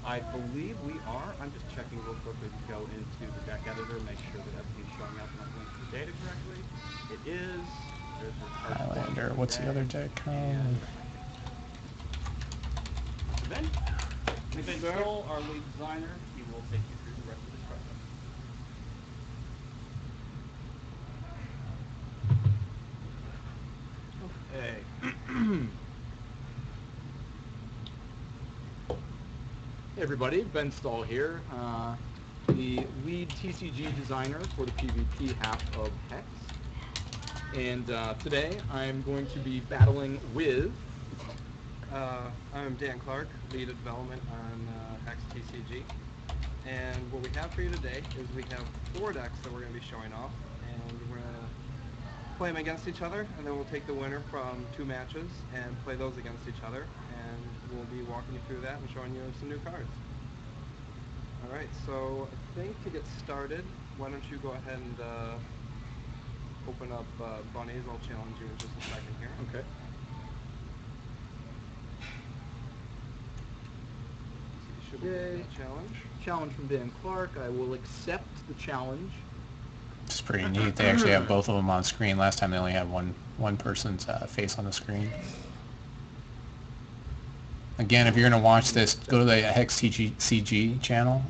I believe we are. I'm just checking real quickly to go into the deck editor, make sure that everything's showing up and I'm going through the data correctly. It is. There's your card Highlander. for What's the other today. deck And called? Ben, Ben Stoll, our lead designer, he will take you through the rest of this process. Hey. Hey everybody, Ben Stahl here, the lead TCG designer for the PvP half of Hex. And today I'm going to be battling with... I'm Dan Clark, lead of development on Hex TCG. And what we have for you today is we have 4 decks that we're going to be showing off. And we're going to play them against each other, and then we'll take the winner from 2 matches and play those against each other. And we'll be walking you through that and showing you some new cards. Alright, so I think to get started, why don't you go ahead and open up Bunnies. I'll challenge you in just a second here. Okay. So you should be getting that challenge. Challenge from Dan Clark. I will accept the challenge. It's pretty neat. They actually have both of them on screen. Last time they only had one person's face on the screen. Again, if you're going to watch this, go to the Hex TCG channel.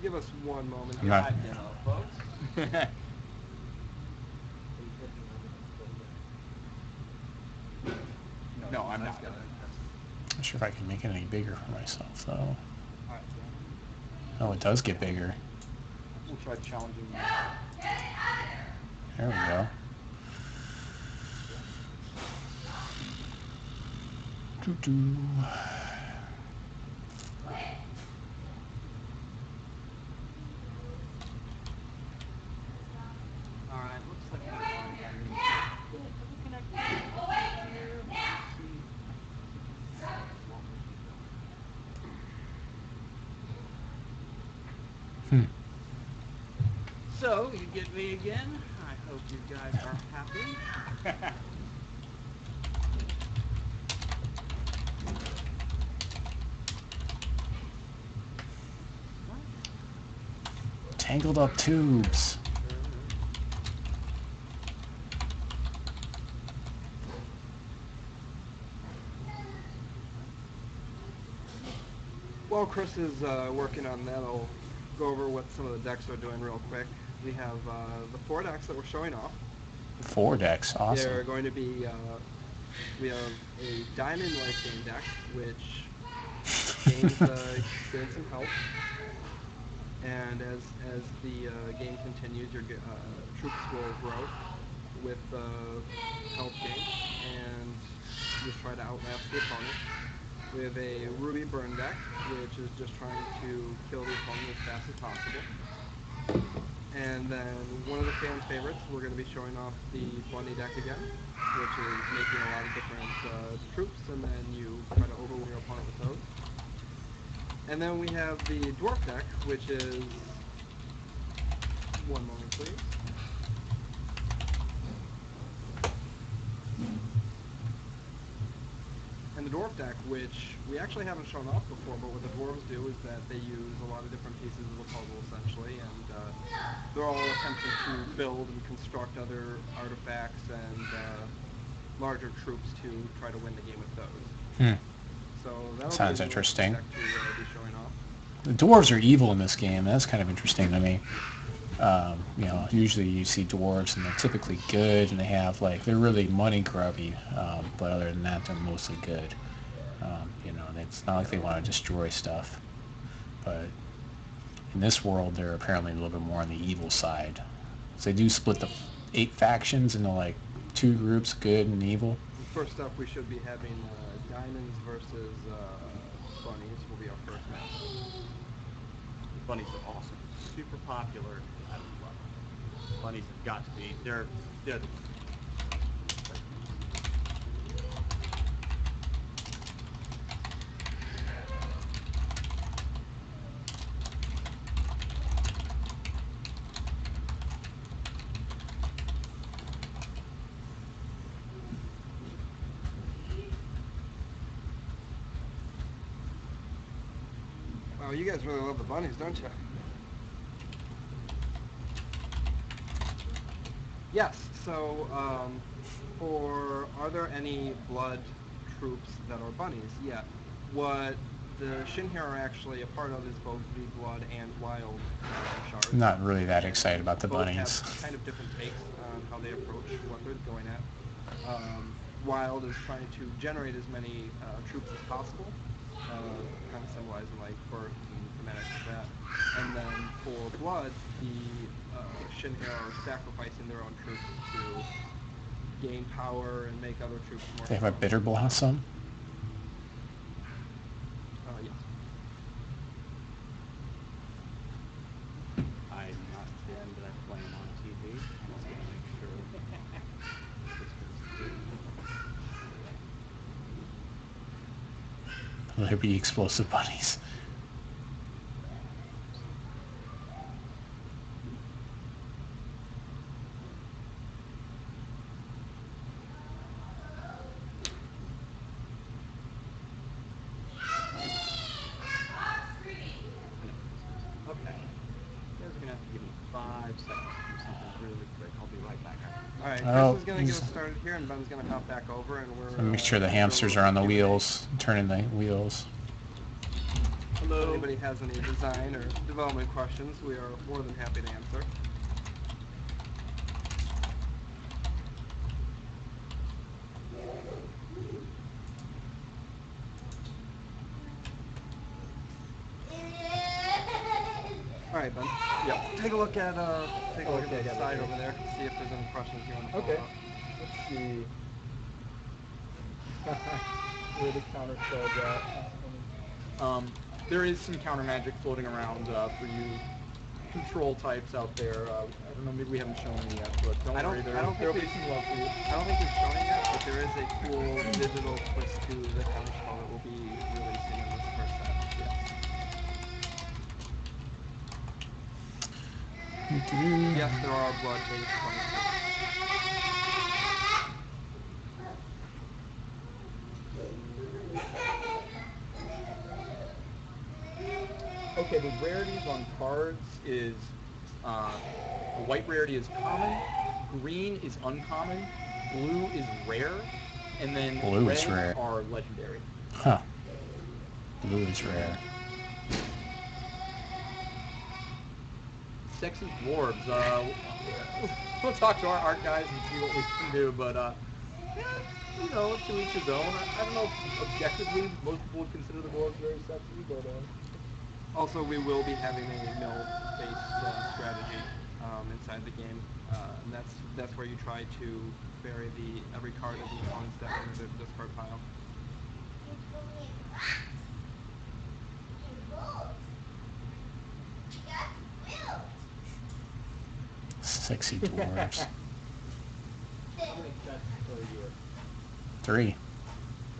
Give us one moment. I'm not- folks. No, I'm not. Not sure if I can make it any bigger for myself, though. Alright, Oh, it does get bigger. we'll try challenging you. There we go. Doo-doo. Alright, looks like we are connected here. Let's see. So, you get me again. I hope you guys are happy. Tangled up tubes. While Chris is working on that, I'll go over what some of the decks are doing real quick. We have the 4 decks that we're showing off. 4 decks. They're Awesome. going to be, we have a diamond life gain deck, which gains some health. And as the game continues, your troops will grow with health gain, and just try to outlast the opponent. We have a ruby burn deck, which is just trying to kill the opponent as fast as possible. And then one of the fans' favorites, we're going to be showing off the bunny deck again, which is making a lot of different troops, and then you try to overwhelm your opponent with those. And then we have the dwarf deck, which is, one moment please. And the dwarf deck, which we actually haven't shown off before, but what the dwarves do is that they use a lot of different pieces of the puzzle, essentially, and they're all attempting to build and construct other artifacts and larger troops to try to win the game with those. Hmm. So that'll Sounds be interesting. deck to be showing off. The dwarves are evil in this game. That's kind of interesting to me. You know, usually you see dwarves and they're typically good, and they have like they're really money grubby. But other than that, they're mostly good. You know, it's not like they want to destroy stuff. But in this world, they're apparently a little bit more on the evil side. So they do split the 8 factions into like 2 groups, good and evil. First up, we should be having diamonds versus bunnies will be our first match. Bunnies are awesome. Super popular. I love them. Bunnies have got to be. They're the Wow, you guys really love the bunnies, don't you? Yes. So, are there any blood troops that are bunnies? Yeah. What the Shin here are actually a part of is both the blood and wild shards. I'm not really that And excited about the both bunnies. have kind of different takes on how they approach what they're going at. Wild is trying to generate as many troops as possible, kind of symbolizing like birth and phonetics of that. And then for blood, the Shin here are sacrificing their own troops to gain power and make other troops more They have a strong. bitter blossom. Yes. I'm not fan, but I play them on TV. I'm just gonna make sure this goes through. There be explosive bunnies. Okay. You guys are gonna have to give me 5 seconds to do something really quick. I'll be right back. All right. Oh, Chris is gonna get he's- us started here, and Ben's gonna hop back over, and we're. Make sure the hamsters are on the wheels, turning the wheels. If anybody has any design or development questions, we are more than happy to answer. All right, Ben. Yep. Take a look at the Okay, side over there. See if there's any questions you want to follow Okay. up. Let's see. Where the counter spell at? There is some counter magic floating around for you control types out there. I don't know, maybe we haven't shown any yet, but don't I don't- worry, I don't think there'll be we've- some love for you. I don't think we've shown it yet, but there is a cool digital twist to the counter spell that we'll be releasing in this first set. Yes, there are blood-based bunnies. Okay, the rarities on cards is white rarity is common, green is uncommon, blue is rare, and then Blue red is rare. are legendary. Huh. Blue is rare. Sexy dwarves. We'll talk to our art guys and see what we can do, but yeah, you know, to each his own. I don't know if objectively most people would consider the dwarves very sexy, but Also, we will be having a mill-based strategy inside the game, and that's where you try to bury every card of the opponent's deck into the discard pile. Sexy dwarves. How many sets per year? 3.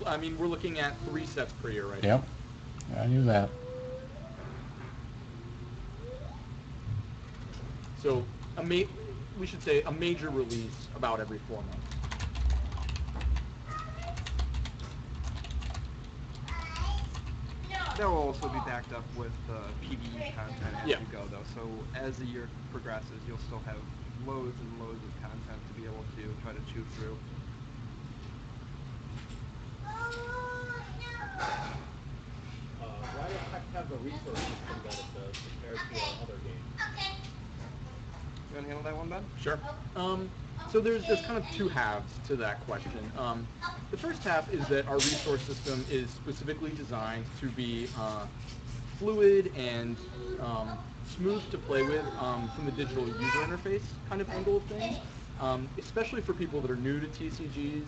I mean, we're looking at 3 sets per year right Yep. I knew that. So we should say a major release about every 4 months. That will also be backed up with PvE content as Yeah. you go, though. So as the year progresses, you'll still have loads and loads of content to be able to try to chew through. Why does Hex have the resource system that it does compared to our other games? You want to handle that one, Ben? Sure. So there's kind of 2 halves to that question. The first half is that our resource system is specifically designed to be fluid and smooth to play with from the digital user interface kind of angle of things, especially for people that are new to TCGs.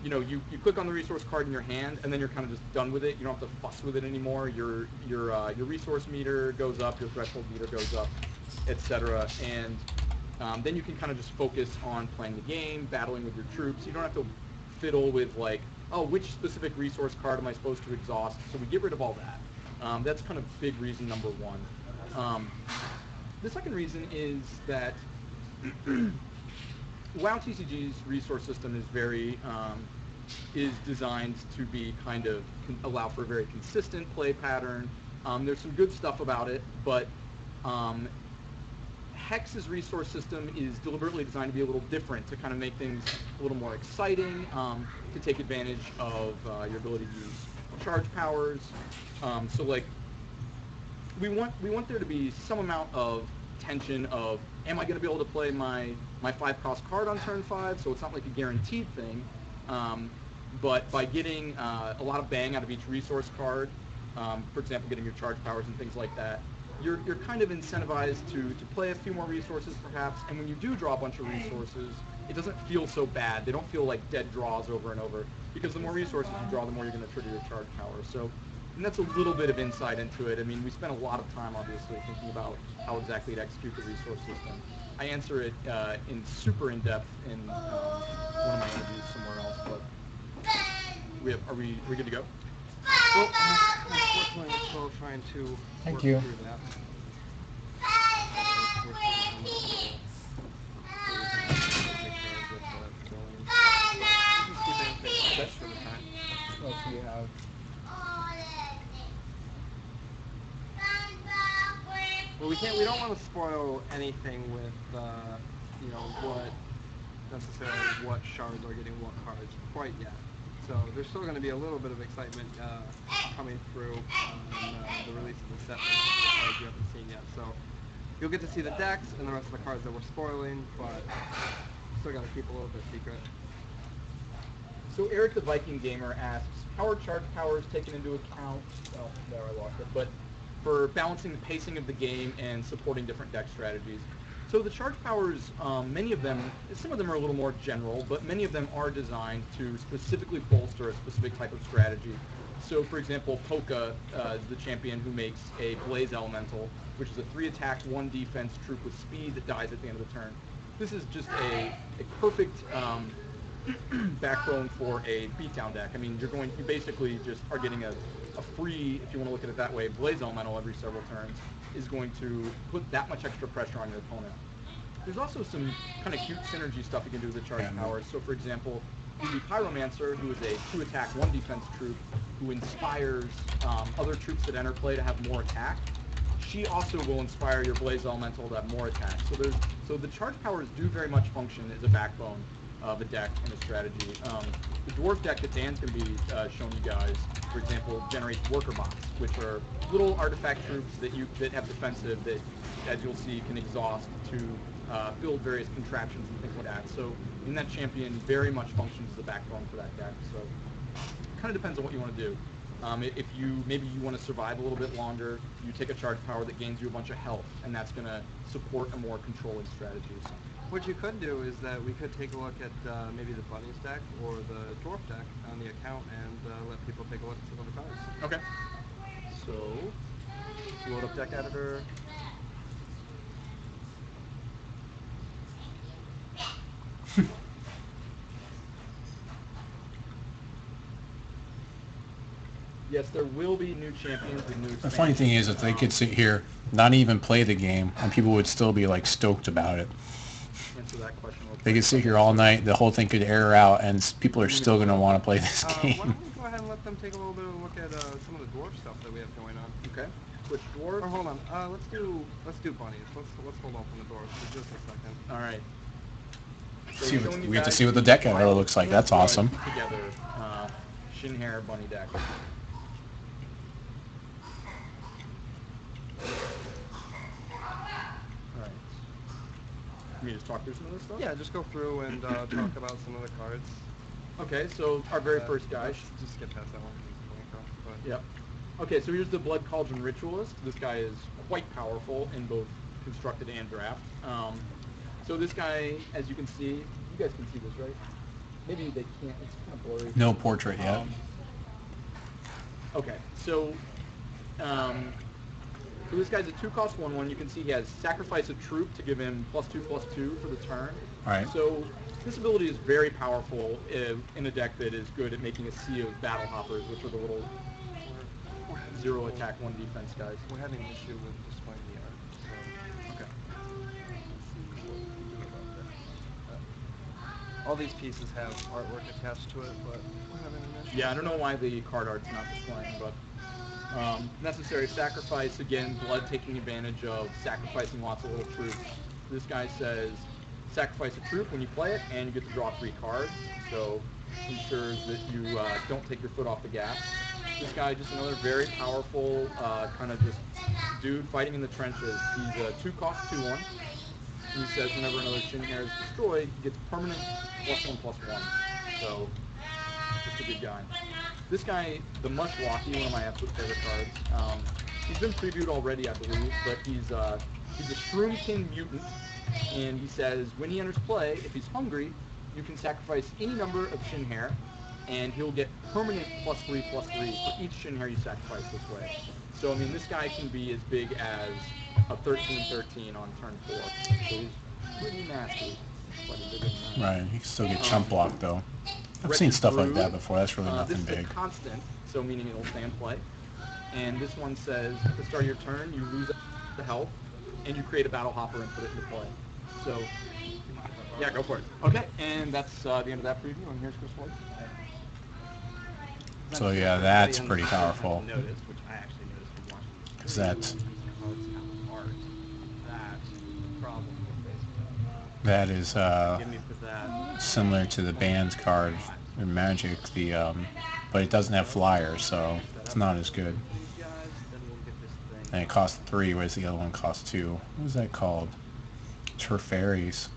You know, you click on the resource card in your hand, and then you're kind of just done with it. You don't have to fuss with it anymore. Your resource meter goes up, your threshold meter goes up, etc. And then you can kind of just focus on playing the game, battling with your troops. You don't have to fiddle with like, oh, which specific resource card am I supposed to exhaust? So we get rid of all that. That's kind of big reason number 1. The second reason is that WoW TCG's resource system is designed to be kind of allow for a very consistent play pattern. There's some good stuff about it, but Hex's resource system is deliberately designed to be a little different, to kind of make things a little more exciting, to take advantage of your ability to use charge powers. So like, we want there to be some amount of tension of, am I going to be able to play my 5-cost card on turn 5? So it's not like a guaranteed thing, but by getting a lot of bang out of each resource card, for example, getting your charge powers and things like that, you're kind of incentivized to play a few more resources perhaps, and when you do draw a bunch of resources, it doesn't feel so bad. They don't feel like dead draws over and over, because the more resources you draw, the more you're going to trigger your charge power. So, and that's a little bit of insight into it. I mean, we spent a lot of time, obviously, thinking about how exactly to execute the resource system. I answer it in super in-depth in one of my interviews somewhere else, but are we good to go? Well, unfortunately, we're still trying to Thank work you. through that. For the time. What else do we have? Well, we don't want to spoil anything with, what shards are getting what cards quite yet. So there's still going to be a little bit of excitement coming through on the release of the set list for cards you haven't seen yet. So you'll get to see the decks and the rest of the cards that we're spoiling, but still got to keep a little bit secret. So Eric the Viking Gamer asks, how are charge powers taken into account, well, there I lost it, but for balancing the pacing of the game and supporting different deck strategies? So the charge powers, many of them, some of them are a little more general, but many of them are designed to specifically bolster a specific type of strategy. So for example, Polka is the champion who makes a Blaze Elemental, which is a 3-attack, 1-defense troop with speed that dies at the end of the turn. This is just a perfect backbone for a beatdown deck. I mean, you basically just are getting a free, if you want to look at it that way, Blaze Elemental every several turns is going to put that much extra pressure on your opponent. There's also some kind of cute synergy stuff you can do with the charge powers. So for example, the Pyromancer, who is a 2-attack, 1-defense troop, who inspires other troops that enter play to have more attack, she also will inspire your Blaze Elemental to have more attack. So the charge powers do very much function as a backbone of a deck and a strategy. The dwarf deck that Dan's going to be showing you guys, for example, generates worker bots, which are little artifact troops that have defensive that, as you'll see, can exhaust to build various contraptions and things like that. So, and that champion very much functions as the backbone for that deck. So, kind of depends on what you want to do. If maybe you want to survive a little bit longer, you take a charge power that gains you a bunch of health, and that's going to support a more controlling strategy. What you could do is that we could take a look at maybe the bunnies deck or the dwarf deck on the account and let people take a look at some of the cards. Okay. So, load up deck editor. Yes, there will be new champions and new expansions. The funny thing is that they could sit here, not even play the game, and people would still be like stoked about it. Answer that question real quick. They could sit here all night, the whole thing could air out, and people are still going to want to play this Why game. don't we go ahead and let them take a little bit of a look at some of the dwarf stuff that we have going on? Okay. Which dwarf? Or hold on, let's do bunnies. Let's hold off on the dwarves for just a second. All right. We have to see what the deck editor looks like. That's awesome. Together, Shin Hair Bunny deck. Alright. Can you just talk through some of this stuff? Yeah, just go through and talk about some of the cards. Okay, so our very first guy. Let's just get past that one. But Yep. Okay, so here's the Blood Cauldron Ritualist. This guy is quite powerful in both constructed and draft. So this guy, as you can see, you guys can see this, right? Maybe they can't. It's kind of blurry. No portrait yet. Okay, so this guy's a 2-cost 1/1. You can see he has Sacrifice a Troop to give him +2/+2 for the turn. All right. So this ability is very powerful in a deck that is good at making a sea of Battle Hoppers, which are the little 0 attack, 1 defense guys. we're having an issue with displaying the art. So Okay. let's see what we can do about that. All these pieces have artwork attached to it, but we're having an issue. Yeah, I don't know why the card art's not displaying, but necessary sacrifice, again, Blood taking advantage of sacrificing lots of little troops. This guy says sacrifice a troop when you play it, and you get to draw 3 cards, so ensures that you don't take your foot off the gas. This guy, just another very powerful kind of just dude fighting in the trenches. He's a 2-cost 2/1. And he says whenever another Shin Hair is destroyed, he gets permanent +1/+1. So, just a good guy. This guy, the Mushwalkie, one of my absolute favorite cards. He's been previewed already, I believe, but he's a Shroom King mutant, and he says when he enters play, if he's hungry, you can sacrifice any number of Shin Hair, and he'll get permanent +3/+3 for each Shin Hair you sacrifice this way. So, I mean, this guy can be as big as a 13/13 on turn 4. So he's pretty nasty. Slightly bigger than that. Right. You can still get chump blocked, though. I've Wretched seen stuff like Brood. that before. That's really This nothing is big. a constant, so meaning it'll stay in play. And this one says, at the start of your turn, you lose the health, and you create a Battle Hopper and put it into play. So, yeah, go for it. Okay, and that's the end of that preview, and here's Chris Ward. So yeah, that's pretty powerful. Noticed, which I actually noticed from watching this. Is that Cards have art. That's the problem with baseball. that is Give me for that. similar to the banned card in Magic, but it doesn't have flyers, so it's not as good. These guys, then we'll get this thing. And it costs 3, whereas the other one costs 2. What was that called? Turfairies.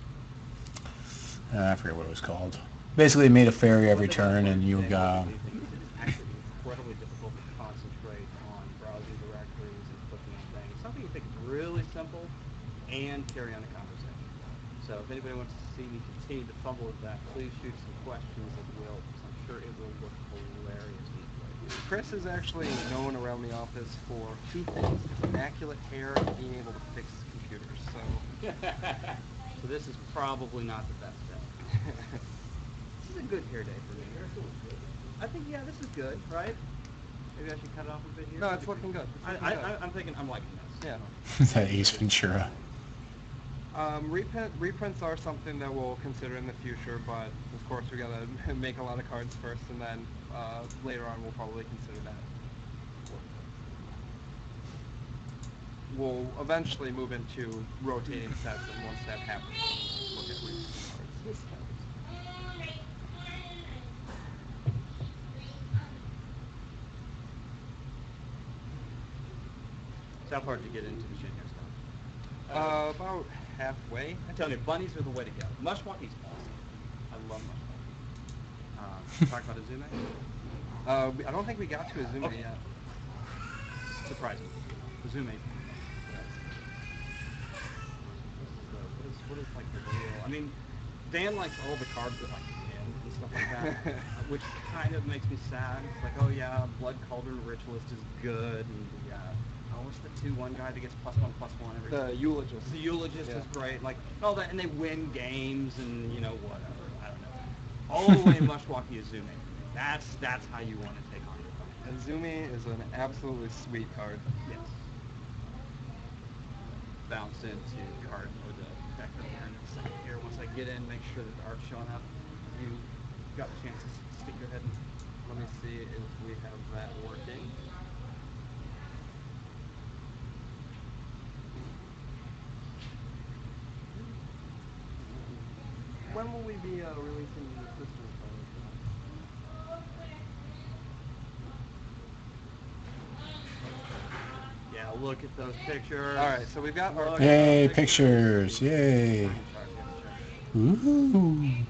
I forget what it was called. Basically, it made a fairy every turn, and you got. It's actually incredibly difficult to concentrate on browsing directories and clicking on things. Something you think is really simple and carry on a conversation. So if anybody wants to see me continue to fumble with that, please shoot some questions as well, because I'm sure it will look hilarious when you play. Chris is actually known around the office for 2 things: immaculate hair and being able to fix computers. So So this is probably not the best day. This is a good hair day for me. I think, yeah, this is good, right? Maybe I should cut it off a bit here. no, it's looking good. It's looking good. I'm thinking, I'm liking this. Yeah. Is that Ace Ventura? Reprints are something that we'll consider in the future, but of course we gotta make a lot of cards first, and then later on we'll probably consider that. We'll eventually move into rotating sets, and once that happens, we'll look at reprint cards. How far to get into the junior stuff? About halfway. I'm telling you, bunnies are the way to go. Mushwalkie's awesome. I love Mushwalkie. Talk about Azume? I don't think we got to Azume Okay. yet. Surprising. Azume. What is like the real? I mean, Dan likes all the cards that like end and stuff like that, which kind of makes me sad. It's like, oh yeah, Blood Cauldron Ritualist is good, and the what's the 2/1 guy that gets +1/+1 every The Eulogist. The Eulogist Yeah. is great, like all that, and they win games, and you know whatever. I don't know. All the way Mushwalkie Azume. That's how you want to take on it. Azumi is an absolutely sweet card. Yes. Bounce into card or the deck that we're in a second here. Once I get in, make sure that the art's showing up. You got a chance to stick your head in. Let me see if we have that working. When will we be releasing the Christmas cards? Yeah, look at those pictures. All right, so we've got our Yay, pictures! Yay! Ooh.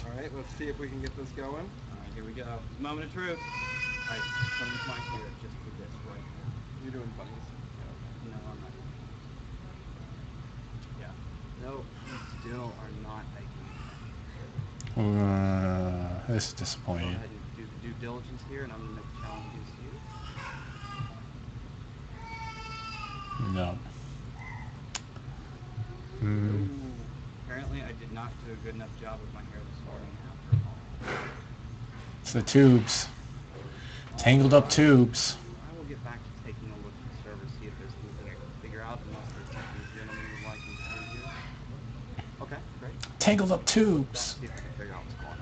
All right, let's see if we can get this going. All right, here we go. Moment of truth. I closed my ear just for this right here. You're doing bunnies. No, I'm not. Yeah. No, we still are not making it. This is Go disappointing. ahead and do the due diligence here, and I'm going to make the challenge against you. No. Ooh. Apparently, I did not do a good enough job with my hair this morning after all. It's the tubes. Tangled up tubes. I will get back to taking a look at the server, see if there's anything I can figure out, unless there's something the gentleman would like me to do here. Okay, great. Tangled up tubes. See if I can figure out what's going on.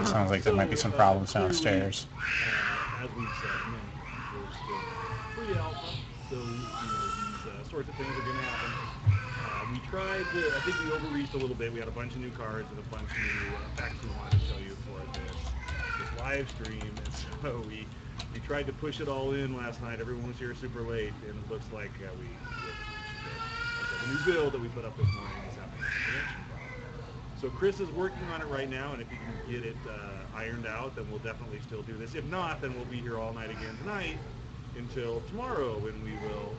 Sounds like there might be some problems downstairs. As we've said, many times, we're still pre-alpha, so these sorts of things are going to happen. We tried to, I think we overreached a little bit. We had a bunch of new cards and a bunch of new effects we wanted to show you for this live stream, and so we tried to push it all in last night. Everyone was here super late, and it looks like we overreached a bit. Okay, the new build that we put up this morning is having a connection problem. So Chris is working on it right now, and if he can get it ironed out, then we'll definitely still do this. If not, then we'll be here all night again tonight until tomorrow, when we will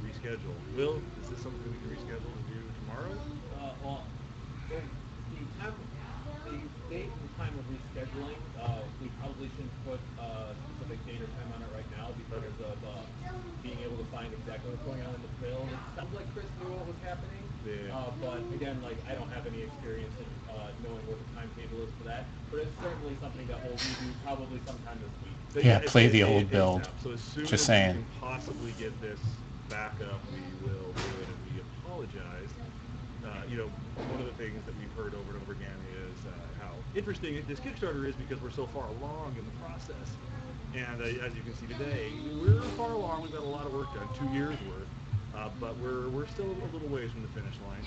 reschedule. Will, is this something we can reschedule to do tomorrow? Well, the date and time of rescheduling, we probably shouldn't put a specific date or time on it right now because of being able to find exactly what's going on in the build. It sounds like Chris knew what was happening, but again, like I don't have any experience in knowing what the timetable is for that. But it's certainly something that we'll redo probably sometime this week. But Yeah, play the it old is build. out. So as soon Just as saying. we can possibly get this back up, we will do it, and we apologize. One of the things that we've heard over and over again is how interesting this Kickstarter is because we're so far along in the process. And as you can see today, we're far along. We've got a lot of work done, 2 years worth, but we're still a little ways from the finish line.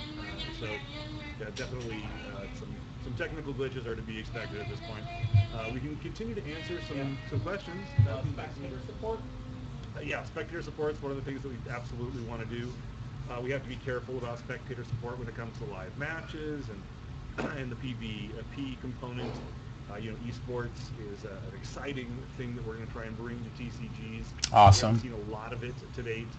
So yeah, definitely some technical glitches are to be expected at this point. We can continue to answer some questions. Spectator support. Yeah, spectator support is one of the things that we absolutely want to do. We have to be careful about spectator support when it comes to live matches and the PvP component. Esports is an exciting thing that we're going to try and bring to TCGs. Awesome. We haven't seen a lot of it to date,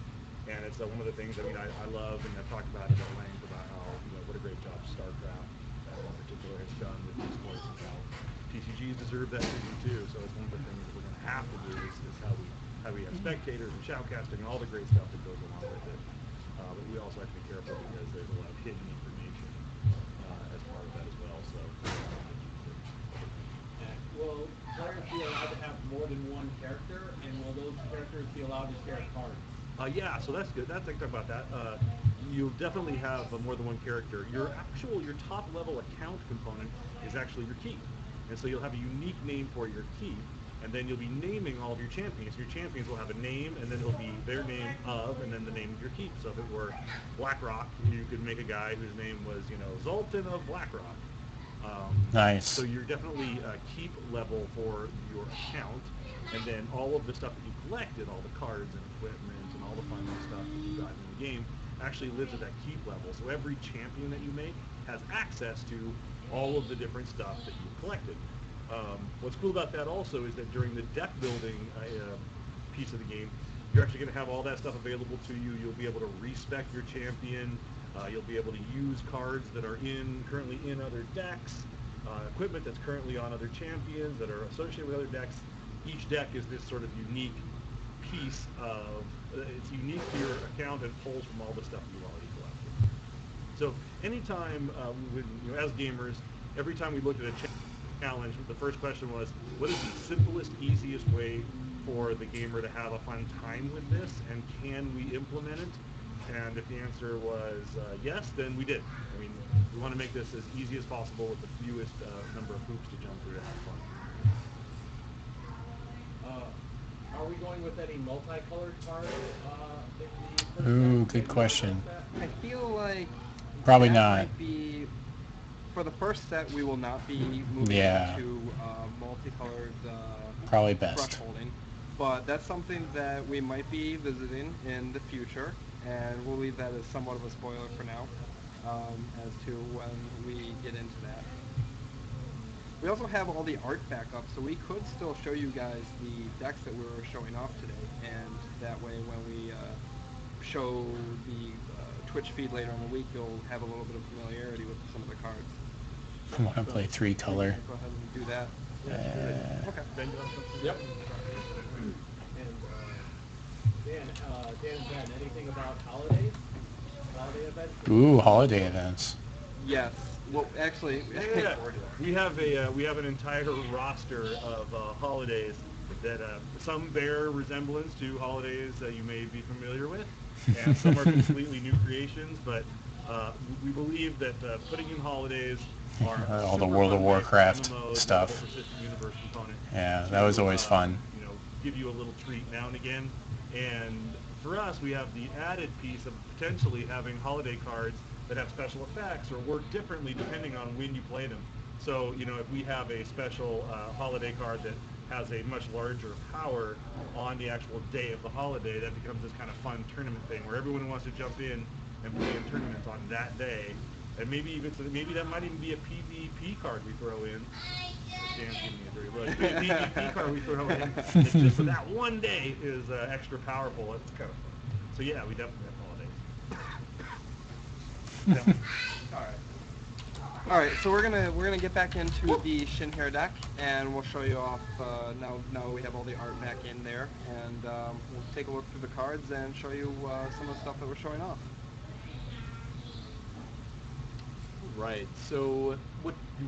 and it's one of the things that I love, and I've talked about it at length about how what a great job StarCraft in particular has done with esports, and how TCGs deserve that treatment too. So it's one of the things that we're going to have to do is how we have spectators and shoutcasting and all the great stuff that goes along with it. But we also have to be careful because there's a lot of hidden information as part of that as well. So Will players be allowed to have more than one character, and will those characters be allowed to share cards? yeah, so that's good. That's talk about that. You'll definitely have more than one character. Your top level account component is actually your key. And so you'll have a unique name for your keep, and then you'll be naming all of your champions. Your champions will have a name, and then it'll be their name of, and then the name of your keep. So if it were BlackRock, you could make a guy whose name was, Zoltan of BlackRock. Nice. So you're definitely keep level for your account, and then all of the stuff that you collected, all the cards and equipment and all the fun stuff that you got in the game, actually lives at that keep level. So every champion that you make has access to all of the different stuff that you've collected. What's cool about that also is that during the deck building piece of the game, you're actually going to have all that stuff available to you. You'll be able to respec your champion. You'll be able to use cards that are currently in other decks, equipment that's currently on other champions that are associated with other decks. Each deck is this sort of unique piece of, it's unique to your account and pulls from all the stuff you've already collected. So anytime, as gamers, every time we looked at a challenge, the first question was, what is the simplest, easiest way for the gamer to have a fun time with this, and can we implement it? And if the answer was yes, then we did. I mean, we want to make this as easy as possible with the fewest number of hoops to jump through to have fun. Are we going with any multicolored cards in the first Ooh, set? good question. I feel like Probably that not. might be, for the first set, we will not be moving Yeah. to multicolored Probably best. thresholding, but that's something that we might be visiting in the future, and we'll leave that as somewhat of a spoiler for now, as to when we get into that. We also have all the art backup, so we could still show you guys the decks that we were showing off today, and that way when we show the Twitch feed later in the week, you'll have a little bit of familiarity with some of the cards. I want to play 3-color. Go ahead and do that. Okay. Ben, you want something? Yep. And Dan and Ben, anything about holidays? Holiday events? Ooh, holiday events. Yes. Well, actually, Yeah, we have an entire roster of holidays that some bear resemblance to holidays that you may be familiar with, and some are completely new creations. But we believe that putting in holidays are a All the super World of fun way for Warcraft MMOs, stuff. the whole persistent universe component. Yeah, that was always fun. Give you a little treat now and again. And for us, we have the added piece of potentially having holiday cards that have special effects or work differently depending on when you play them. So, if we have a special holiday card that has a much larger power on the actual day of the holiday, that becomes this kind of fun tournament thing where everyone wants to jump in and play in tournaments on that day. And maybe that might even be a PvP card we throw in. Dan's giving me a dirty look. A PvP card we throw in that just for that one day is extra powerful. It's kind of fun. So yeah, we definitely have holidays. all right. So we're gonna get back into the Shinhair deck, and we'll show you off now we have all the art back in there, and we'll take a look through the cards and show you some of the stuff that we're showing off. Right. So,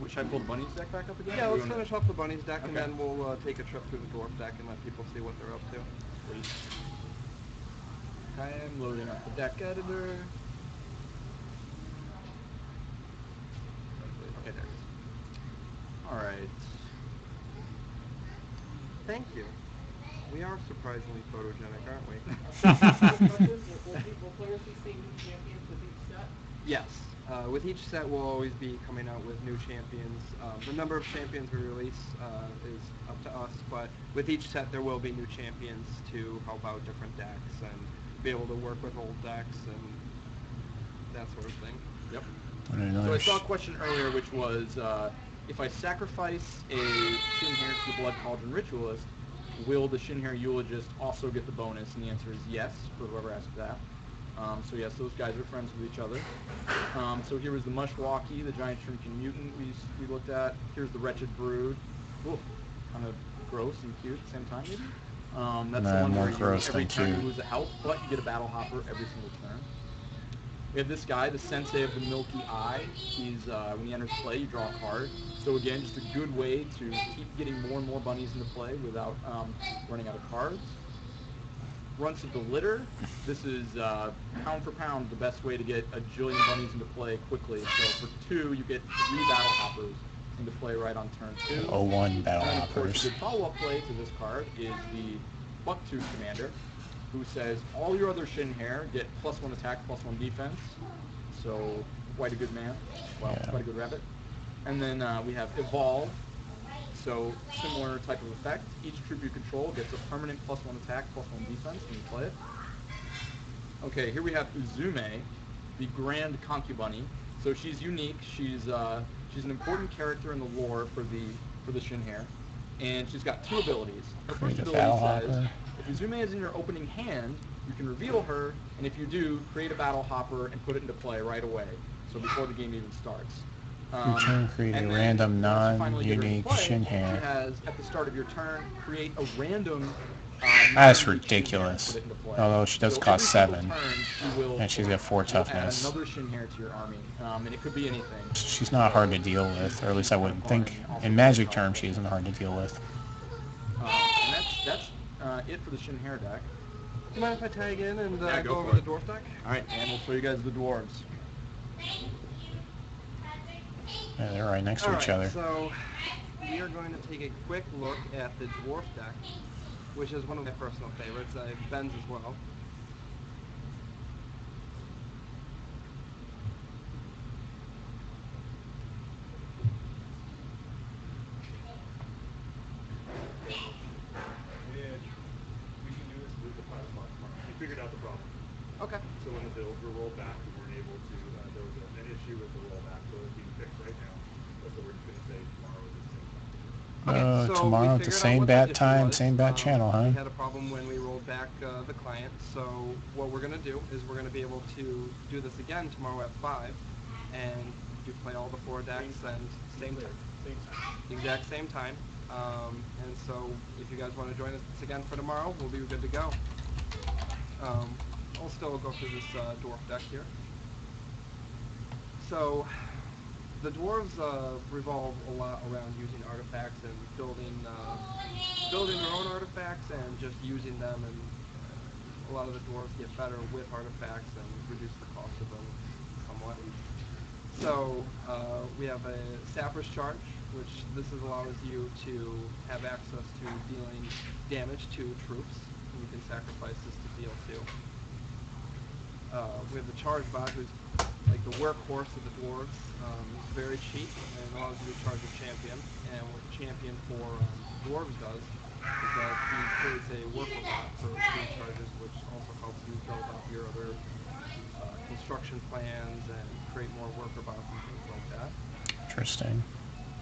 should I pull the bunnies deck back up again? Yeah, Or let's we wanna- finish off the bunnies deck, and Okay. then we'll take a trip through the dwarf deck and let people see what they're up to. Please. Okay, I'm loading up the deck editor. Okay, there it is. Alright. Thank you. We are surprisingly photogenic, aren't we? Will players be seeing new champions with each set? Yes. With each set, we'll always be coming out with new champions. The number of champions we release is up to us, but with each set, there will be new champions to help out different decks and be able to work with old decks and that sort of thing. Yep. Another So I saw a question earlier, which was, if I sacrifice a Shinhair to the Blood Cauldron Ritualist, will the Shinhair Eulogist also get the bonus? And the answer is yes, for whoever asked that. So yes, those guys are friends with each other. So here was the Mushwalkie, the Giant Shrinking Mutant we looked at. Here's the Wretched Brood. Ooh, kind of gross and cute at the same time, maybe? That's the one more where gross every than turn you cute. lose a health, but you get a Battle Hopper every single turn. We have this guy, the Sensei of the Milky Eye. He's, when he enters play, you draw a card. So again, just a good way to keep getting more and more bunnies into play without running out of cards. Runts of the Litter. This is, pound for pound, the best way to get a jillion bunnies into play quickly. So for 2, you get 3 Battle Hoppers. into play right on turn 2. 01 Battle And then, of course, a Hoppers. good follow-up play to this card is the Bucktooth Commander, who says all your other Shin Hair get +1 attack, +1 defense. So quite a good man. Well, Yeah. quite a good rabbit. And then we have Evolve. So similar type of effect. Each troop you control gets a permanent +1 attack, +1 defense when you play it. Okay, here we have Uzume, the Grand Concubunny. So she's unique. She's an important character in the lore for the Shin Hair, and she's got 2 abilities. Her first Create a ability Battle says, Hopper. if Uzume is in your opening hand, you can reveal her, and if you do, create a Battle Hopper and put it into play right away. So before the game even starts. Return, create a And then random, once you finally get her into non-unique play, Shin She Hair. has, at the start of your turn, create a random. That's non-unique Shin Hair and ridiculous. put it into play. Although she does So cost every single 7. turn, she will, And she's got 4 will add toughness. another Shin Hair to your army, and it could be anything. She's not hard to deal with, or at least I wouldn't think. In Magic terms, she isn't hard to deal with. And that's it for the Shin Hair deck. Do you mind if I tag in and Yeah, go go over for the it. dwarf deck? All right, and we'll show you guys the dwarves. Yeah, they're right next to each Alright, other. so we are going to take a quick look at the dwarf deck, which is one of my personal favorites. Ben's as well. And we can do this with the pilot box tomorrow. We figured out the problem. Okay. So when the builds were rolled back, we weren't able to, there was an issue with the rollback, so it's being fixed right now. That's what we're just going to say tomorrow at the same time. Okay, so Tomorrow we at the figured out same what that bat issue time, was. same bat channel, huh? We had a problem when we rolled back the client, so what we're going to do is we're going to be able to do this again tomorrow at 5, and you play all the 4 decks and same time. Same time. Exact same time. And so if you guys want to join us again for tomorrow, we'll be good to go. I'll still go through this dwarf deck here. So the dwarves revolve a lot around using artifacts and building their own artifacts and just using them, and a lot of the dwarves get better with artifacts and reduce the cost of them somewhat. So we have a Sapper's Charge, which allows you to have access to dealing damage to troops, and you can sacrifice this to deal too. We have the Charge Bot, who's like the workhorse of the dwarves. It's very cheap and allows you to charge a champion. And what the champion for dwarves does is that he creates a worker bot for 3 charges, which also helps you build up your other construction plans and create more worker bots and things like that. Interesting.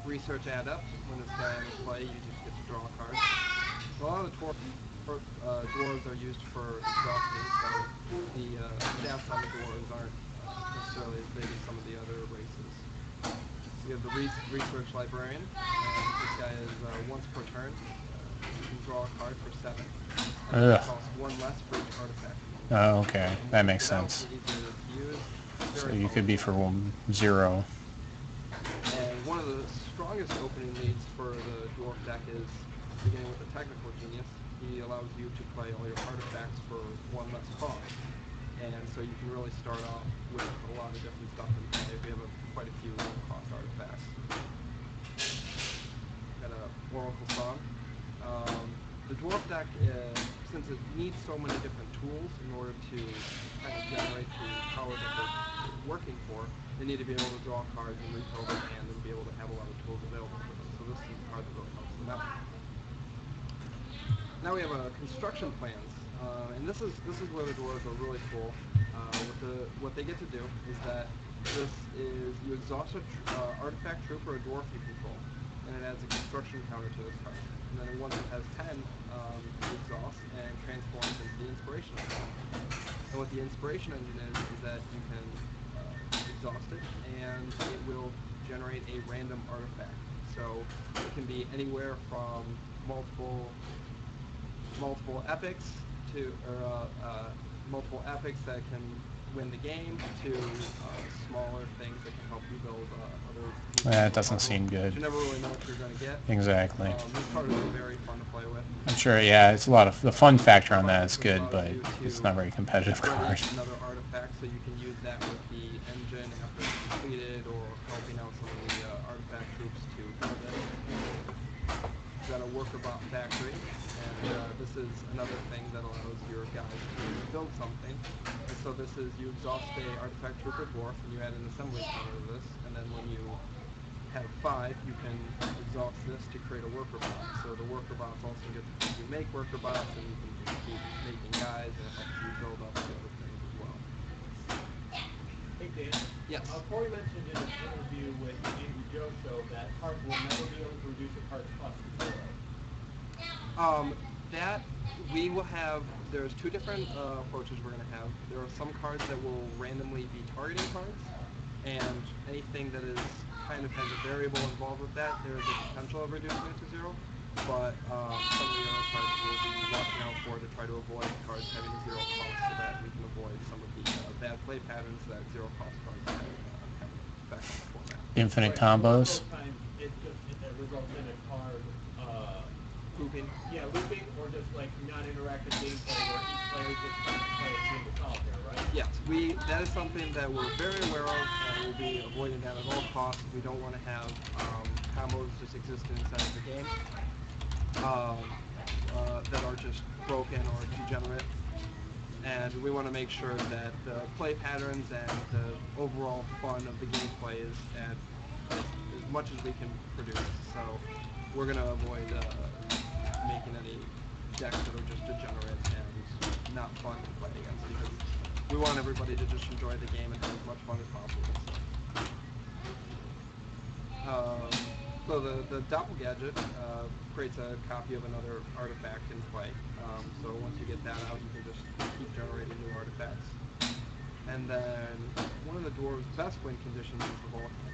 Research Adept, when this guy enters play, you just get to draw a card. So a lot of the dwarves are used for exhausting, so the stats on the dwarves aren't necessarily as big as some of the other races. We have the Research Librarian, and this guy is once per turn. You can draw a card for 7, and it costs 1 less for each artifact. Oh, okay. That makes It's sense. easier to use. So Very you could be for 0. And one of the strongest opening leads for the dwarf deck is beginning with the Technical Genius. He allows you to play all your artifacts for 1 less cost. And so you can really start off with a lot of different stuff in play if you have quite a few low-cost artifacts. Got a Oracle Song. The dwarf deck, since it needs so many different tools in order to kind of generate the power that they're working for, they need to be able to draw cards and refill their hand and be able to have a lot of tools available for them. So this is a card that really helps them out. Now we have construction plans, and this is where the dwarves are really cool. What they get to do is that you exhaust an artifact troop or a dwarf you control, and it adds a construction counter to this card. And then once it has 10, it exhausts and transforms into the Inspiration Engine. And what the Inspiration Engine is that you can exhaust it, and it will generate a random artifact. So it can be anywhere from multiple epics to multiple epics that can win the game to smaller things that can help you build other pieces of That the doesn't puzzle. seem good. You never really know what you're going to get. Exactly. These cards are very fun to play with. I'm sure, yeah, it's a lot of, the fun factor on that is Just good, allows but you to it's not a very competitive ready card. another artifact, so you can use that with the engine after it's completed, or helping out some of the artifact troops to build it. We've got a worker bot factory, and this is another thing that allows your guys to build something. And so this is, you exhaust a artifact trooper dwarf, and you add an assembly counter to this, and then when you have 5, you can exhaust this to create a worker bot. So the worker bots also get to help you make worker bots, and you can just keep making guys, and it helps you build up the other things as well. Hey Dan. Yes. Corey mentioned in an interview with the Angry Joe show that card will never be able to reduce a card's cost to 0. That we will have, there's 2 different approaches we're going to have. There are some cards that will randomly be targeting cards, and anything that is kind of has a variable involved with that, there is a potential of reducing it to 0. But some of the other cards we'll be watching out for to try to avoid cards having a 0 cost, so that we can avoid some of the bad play patterns that 0 cost cards have back on the format. Infinite Right, combos. Sometimes it results in a card Looping. Yeah, looping, or just like non-interactive gameplay where each player just tries to play a game of solitaire, right? Yes, that is something that we're very aware of, and we'll be avoiding that at all costs. We don't want to have combos just existing inside of the game that are just broken or degenerate. And we want to make sure that the play patterns and the overall fun of the gameplay is at as much as we can produce. So we're going to avoid making any decks that are just degenerate and not fun to play against, because we want everybody to just enjoy the game and have as much fun as possible. So the Doppelgadget creates a copy of another artifact in play. So once you get that out, you can just keep generating new artifacts. And then one of the dwarves' best win conditions is the Volcannon.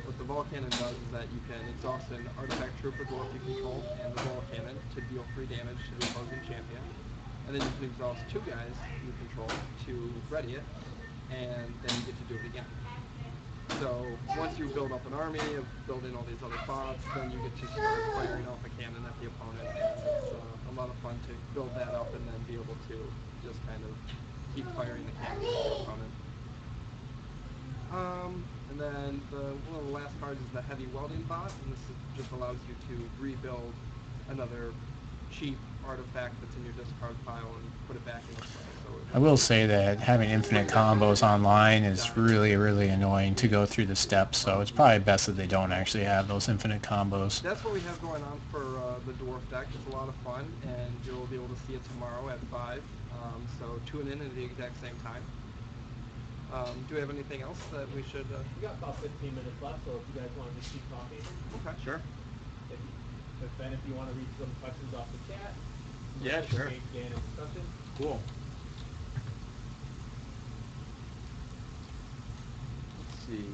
What the Volcannon does is that you can exhaust an artifact trooper dwarf you control and the Volcannon to deal 3 damage to the opposing champion. And then you can exhaust 2 guys you control to ready it, and then you get to do it again. So once you build up an army of building all these other bots, then you get to start firing off a cannon at the opponent, and it's a lot of fun to build that up and then be able to just kind of keep firing the cannon at your opponent. And then one of the last cards is the Heavy Welding Bot, and this just allows you to rebuild another cheap artifact that's in your discard pile and put it back into play. So I will say that having infinite combos online is really, really annoying to go through the steps, so it's probably best that they don't actually have those infinite combos. that's what we have going on for the Dwarf deck. It's a lot of fun, and you'll be able to see it tomorrow at 5. So tune in at the exact same time. Do we have anything else that we should... We got about 15 minutes left, so if you guys want to just keep talking. Okay. Sure. If you want to read some questions off the chat. Yeah, sure. Dan in discussion. Cool. Let's see.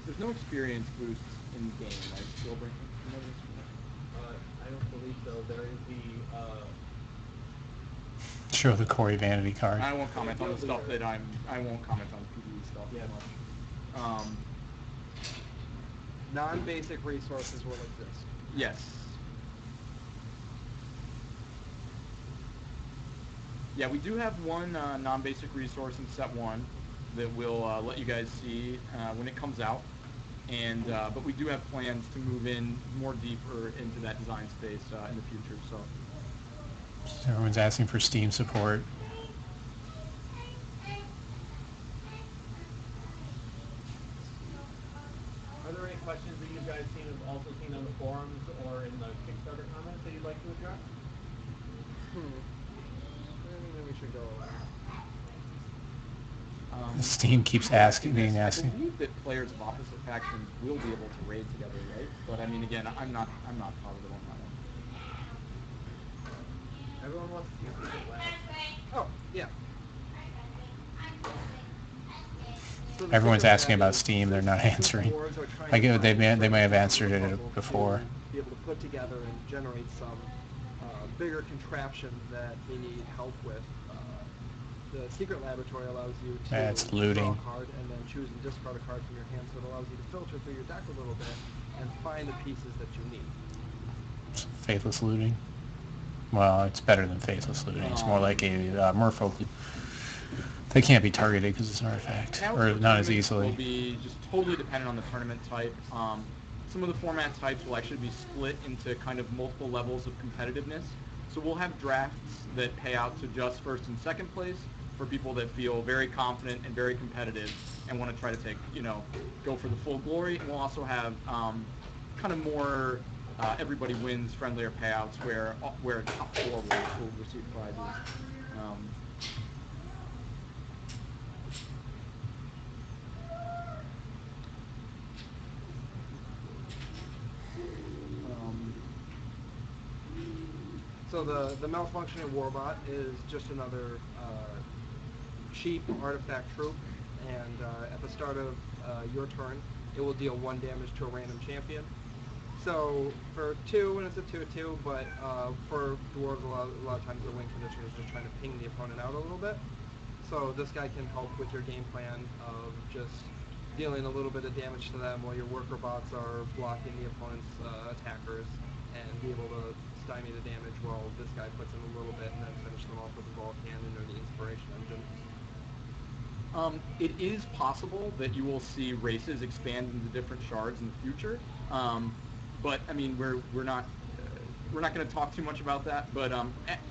There's no experience boosts in the game, right? Still bring I don't believe so. There is the Show the Corey Vanity card. I won't comment on the stuff that I won't comment on PvE stuff Yeah. much. Non-basic resources will exist. Yes. Yeah, we do have one non-basic resource in set 1 that we'll let you guys see when it comes out, and but we do have plans to move in more deeper into that design space in the future. So Everyone's asking for Steam support. Are there any questions that you guys have also seen on the forums or in the Kickstarter comments that you'd like to address? Maybe we should go... Steam keeps asking. I believe that players of opposite factions will be able to raid together, right? But I mean, again, I'm not positive on that one. Everyone wants to see Secret Lab. Oh, yeah. So Everyone's asking about Steam. They're not answering. I get they may have answered it before. Be able to put together and generate some bigger contraptions that they need help with the secret laboratory allows you to That's draw looting. a card and then choose and discard a card from your hand, so it allows you to filter through your deck a little bit and find the pieces that you need. Faithless looting. Well, it's better than faithless looting. It's more like a merfolk. They can't be targeted because it's an artifact, How or not as tournaments easily. will be just totally dependent on the tournament type. Some of the format types will actually be split into kind of multiple levels of competitiveness. So we'll have drafts that pay out to just first and second place for people that feel very confident and very competitive and want to try to take, go for the full glory. And we'll also have kind of more everybody wins friendlier payouts where top four will receive prizes. So the malfunctioning warbot is just another cheap artifact troop, and at the start of your turn, it will deal 1 damage to a random champion. So for 2, and it's a 2/2, but for dwarves, a lot of times the win condition is just trying to ping the opponent out a little bit. So this guy can help with your game plan of just dealing a little bit of damage to them while your worker bots are blocking the opponent's attackers, and be able to stymie the damage while this guy puts in a little bit and then finish them off with the ball cannon or the inspiration engine. It is possible that you will see races expand into different shards in the future, but I mean we're not going to talk too much about that. But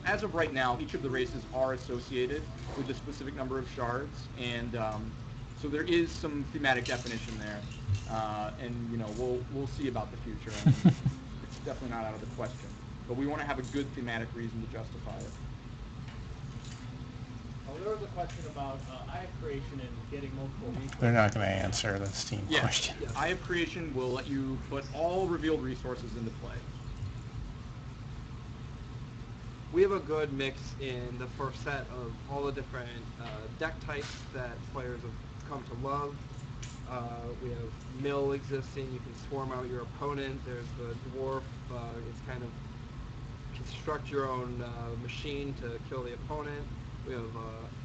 as of right now, each of the races are associated with a specific number of shards, and so there is some thematic definition there, and we'll see about the future. I mean, it's definitely not out of the question, but we want to have a good thematic reason to justify it. There was a question about eye creation and getting multiple resources. They're not going to answer the Steam question. Yes. Eye of Creation will let you put all revealed resources into play. We have a good mix in the first set of all the different deck types that players have come to love. We have mill existing. You can swarm out your opponent. There's the dwarf. It's kind of construct your own machine to kill the opponent. We have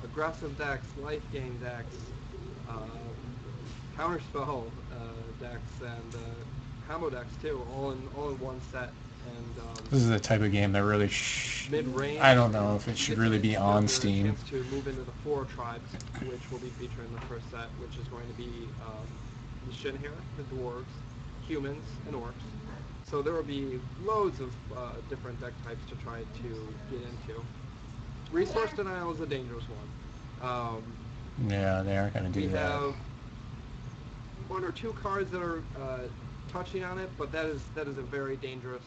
aggressive decks, life gain decks, counterspell decks, and combo decks too, all in one set. And This is the type of game that really mid-range. I don't know if it should really be on Steam. Chance to move into the 4 tribes, which will be featured in the first set, which is going to be the Shinhir, the dwarves, humans, and orcs. So there will be loads of different deck types to try to get into. Resource denial is a dangerous one. Yeah, they aren't going to do We that. have 1 or 2 cards that are touching on it, but that is a very dangerous.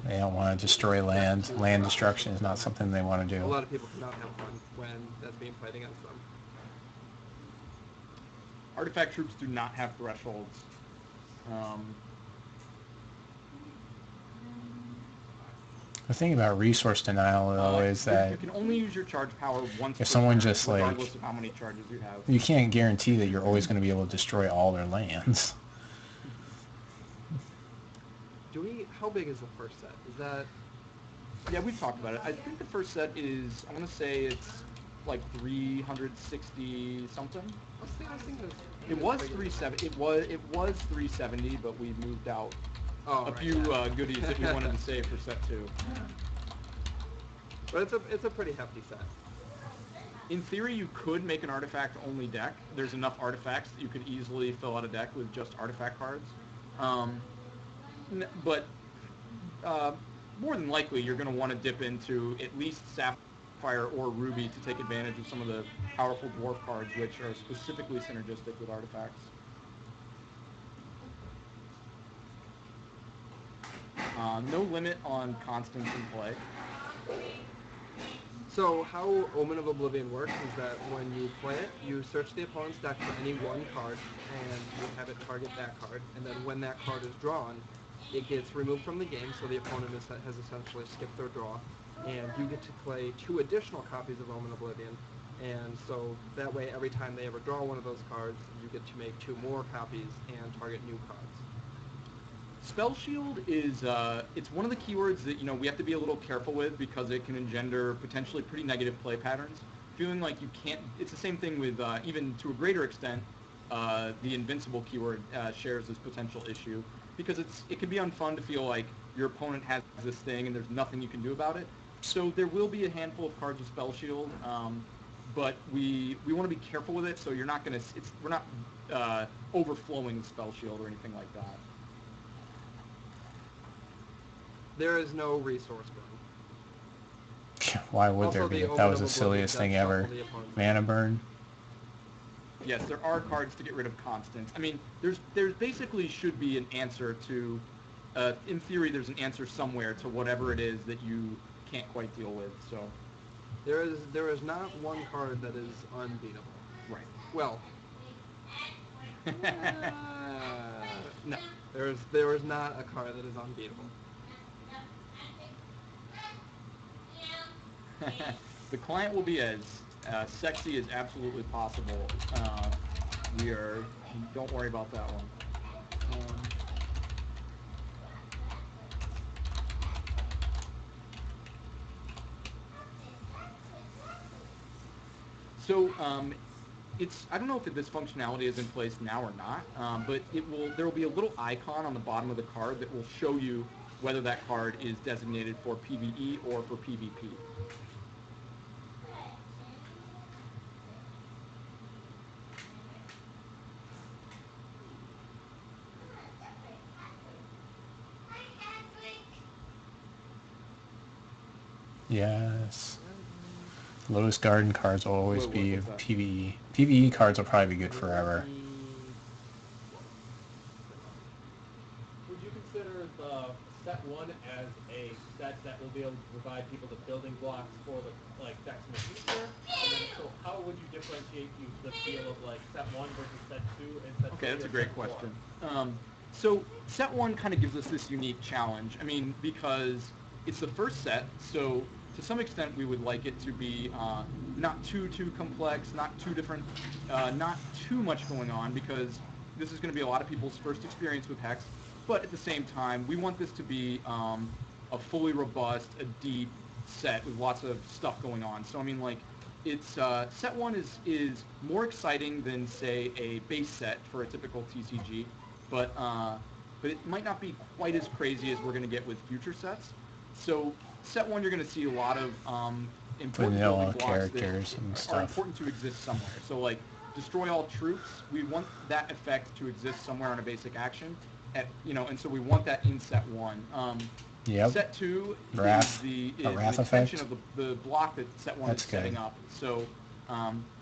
They don't want to destroy land. Land destruction is not something they want to A do. lot of people cannot have fun when that's being played against them. Artifact troops do not have thresholds. The thing about resource denial, though, is that you can only use your charge power once. if per someone turn, just, regardless of how many charges you have. you can't guarantee that you're always going to be able to destroy all their lands. How big is the first set? Is that? Yeah, we've talked about it. I think the first set is, I want to say it's like 360 something. I was thinking It was 370. It was 370, but we moved out a few goodies that we wanted to save for set 2. But it's a pretty hefty set. In theory, you could make an artifact-only deck. There's enough artifacts that you could easily fill out a deck with just artifact cards. But more than likely, you're going to want to dip into at least Sapphire or Ruby to take advantage of some of the powerful dwarf cards, which are specifically synergistic with artifacts. No limit on constants in play. So how Omen of Oblivion works is that when you play it, you search the opponent's deck for any one card, and you have it target that card, and then when that card is drawn, it gets removed from the game, so the opponent has essentially skipped their draw, and you get to play 2 additional copies of Omen of Oblivion, and so that way every time they ever draw one of those cards, you get to make 2 more copies and target new cards. Spell Shield is, it's one of the keywords that, we have to be a little careful with because it can engender potentially pretty negative play patterns. feeling like you can't. It's the same thing with even to a greater extent. The invincible keyword shares this potential issue because it can be unfun to feel like your opponent has this thing and there's nothing you can do about it. So there will be a handful of cards with Spell Shield, but we want to be careful with it. So you're not gonna. We're not overflowing with Spell Shield or anything like that. There is no resource burn. Why would Also, there be? the That was Omen the of silliest Oblivion thing does ever. shuffle the opponent's Mana burn. Yes, there are cards to get rid of constants. I mean, there's basically should be an answer to, in theory, there's an answer somewhere to whatever it is that you can't quite deal with. So, There is not one card that is unbeatable. right. Well, no, there is not a card that is unbeatable. The client will be as sexy as absolutely possible. Don't worry about that one. So I don't know if this functionality is in place now or not, but there will be a little icon on the bottom of the card that will show you whether that card is designated for PvE or for PvP. Yes. Lotus Garden cards will always Wait, be what's that? PvE. PvE cards will probably be good forever. Would you consider the set one as a set that will be able to provide people the building blocks for the decks in the future? And then, so how would you differentiate the feel of set one versus set two and set Okay, three? that's a or great set four? question. So set one kind of gives us this unique challenge. I mean, because it's the first set, so to some extent we would like it to be not too complex, not too different, not too much going on, because this is going to be a lot of people's first experience with Hex. But at the same time, we want this to be a fully robust, a deep set with lots of stuff going on. So I mean, it's set one is more exciting than say a base set for a typical TCG, but it might not be quite as crazy as we're going to get with future sets. So set one, you're going to see a lot of important Vanilla building blocks characters that and are stuff. important to exist somewhere. So destroy all troops. We want that effect to exist somewhere on a basic action. And so we want that in set one. Yep. Set two Wrath. is A an wrath extension effect? of the block that set one That's is setting good. up. So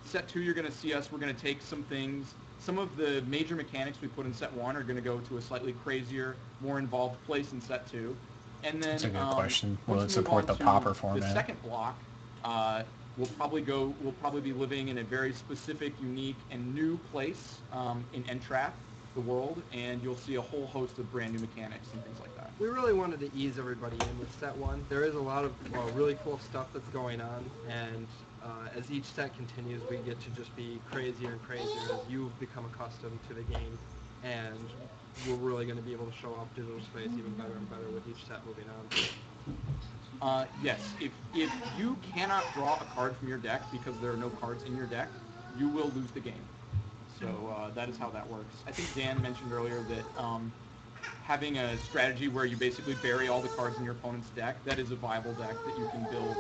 set two, you're going to see we're going to take some things. Some of the major mechanics we put in set one are going to go to a slightly crazier, more involved place in set two. And then That's a good question. Will once it we move support on the to popper the format? second block, we'll probably be living in a very specific, unique, and new place in Entrath, the world, and you'll see a whole host of brand new mechanics and things like that. We really wanted to ease everybody in with set one. There is a lot of really cool stuff that's going on, and as each set continues, we get to just be crazier and crazier as you've become accustomed to the game, and we're really going to be able to show off Digital Space even better and better with each set moving on. Yes, if you cannot draw a card from your deck because there are no cards in your deck, you will lose the game. So that is how that works. I think Dan mentioned earlier that having a strategy where you basically bury all the cards in your opponent's deck, that is a viable deck that you can build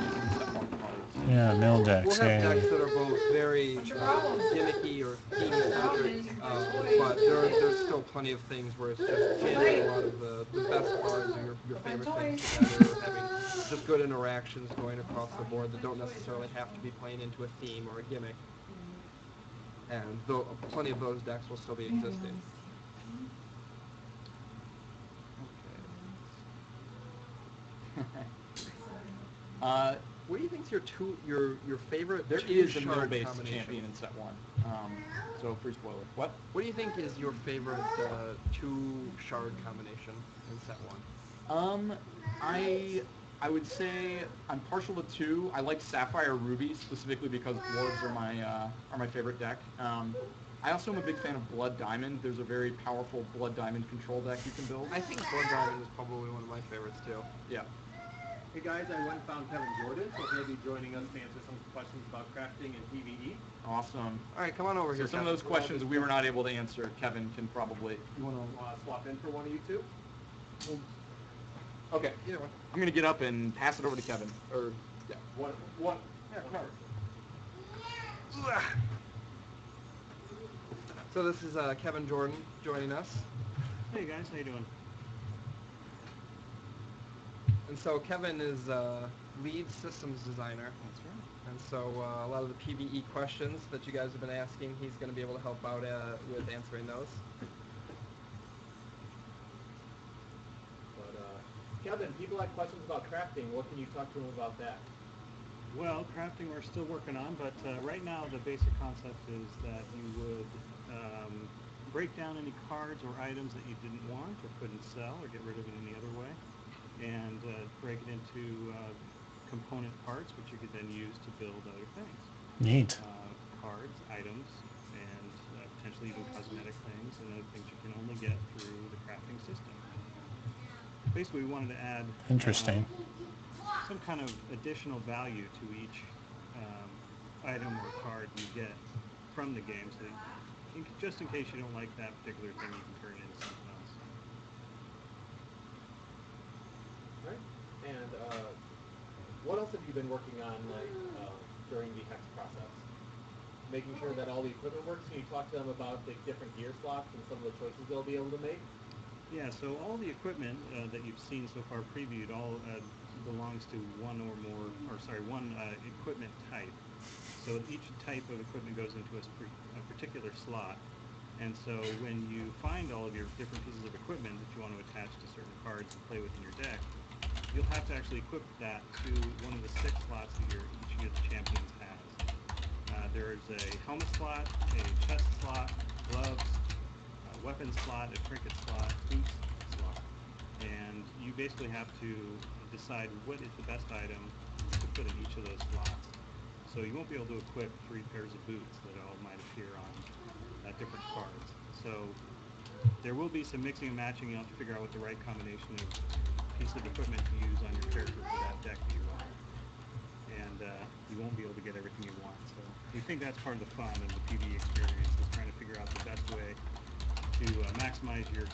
using set one cards. Yeah, mill decks. We'll have Yeah. decks that are both very gimmicky or theme-centric, but there's still plenty of things where it's just jamming a lot of the best cards or your favorite things together, or having just good interactions going across the board that don't necessarily have to be playing into a theme or a gimmick. And plenty of those decks will still be existing. What do you think's your favorite? There two is a shard mill-based combination? champion in set one. So free spoiler. What? What do you think is your favorite two shard combination in set one? I would say I'm partial to two. I like Sapphire Ruby specifically because dwarves are my favorite deck. I also am a big fan of Blood Diamond. There's a very powerful Blood Diamond control deck you can build. I think Blood Diamond is probably one of my favorites too. Yeah. Hey guys, I went and found Kevin Jordan, so he'll be joining us to answer some questions about crafting and PvE. Awesome. All right, come on over So here, some of Kevin. those questions we were not able to answer, Kevin can probably. You want to? Swap in for one of you two? Okay. Either one. I'm gonna get up and pass it over to Kevin. Or yeah. One. Yeah, One come on. person. So this is Kevin Jordan joining us. Hey guys, how you doing? And so Kevin is lead systems designer. That's right. And so a lot of the PvE questions that you guys have been asking, he's going to be able to help out with answering those. But Kevin, people have questions about crafting. What can you talk to them about that? Well, crafting we're still working on, but right now the basic concept is that you would break down any cards or items that you didn't want or couldn't sell or get rid of in any other way, and break it into component parts, which you could then use to build other things. Neat. Cards, items, and potentially even cosmetic things and other things you can only get through the crafting system. Basically, we wanted to add Interesting. some kind of additional value to each item or card you get from the game, so that just in case you don't like that particular thing, you can turn it into something else. Right. And what else have you been working on, like during the Hex process? Making sure that all the equipment works. Can you talk to them about the different gear slots and some of the choices they'll be able to make? Yeah, so all the equipment that you've seen so far previewed all belongs to one equipment type. So each type of equipment goes into a particular slot. And so when you find all of your different pieces of equipment that you want to attach to certain cards and play with in your deck, you'll have to actually equip that to one of the 6 slots that each of the champions has. There's a helmet slot, a chest slot, gloves, a weapon slot, a trinket slot, boots slot. And you basically have to decide what is the best item to put in each of those slots. So you won't be able to equip 3 pairs of boots that all might appear on different cards. So there will be some mixing and matching. You'll have to figure out what the right combination of piece of equipment to use on your character for that deck that you want. And you won't be able to get everything you want. So we think that's part of the fun of the PvE experience, is trying to figure out the best way to maximize your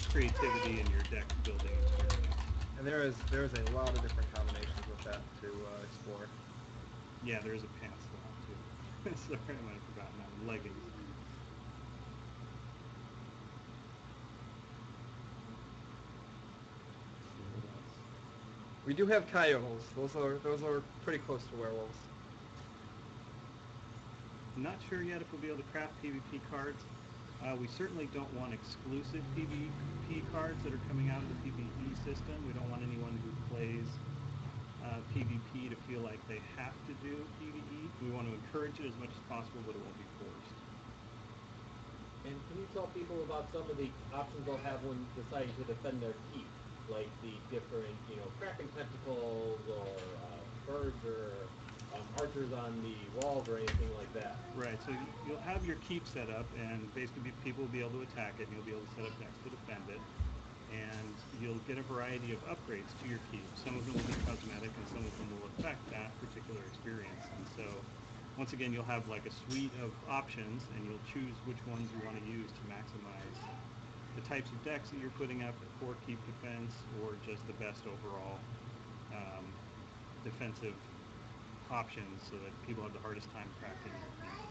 creativity and your deck building experience. And there's a lot of different combinations with that to explore. Yeah, there is a pants slot too. Sorry, I might have forgotten that. Leggings. We do have coyotes. Those are pretty close to werewolves. Not sure yet if we'll be able to craft PvP cards. We certainly don't want exclusive PvP cards that are coming out of the PvE system. We don't want anyone who plays PvP to feel like they have to do PvE. We want to encourage it as much as possible, but it won't be forced. And can you tell people about some of the options they'll have when deciding to defend their keep? Like the different, crafting tentacles or birds or archers on the walls or anything like that. Right, so you'll have your keep set up, and basically people will be able to attack it, and you'll be able to set up decks to defend it. And you'll get a variety of upgrades to your keep. Some of them will be cosmetic, and some of them will affect that particular experience. And so, once again, you'll have like a suite of options, and you'll choose which ones you want to use to maximize the types of decks that you're putting up for keep defense, or just the best overall defensive options, so that people have the hardest time crafting your keep.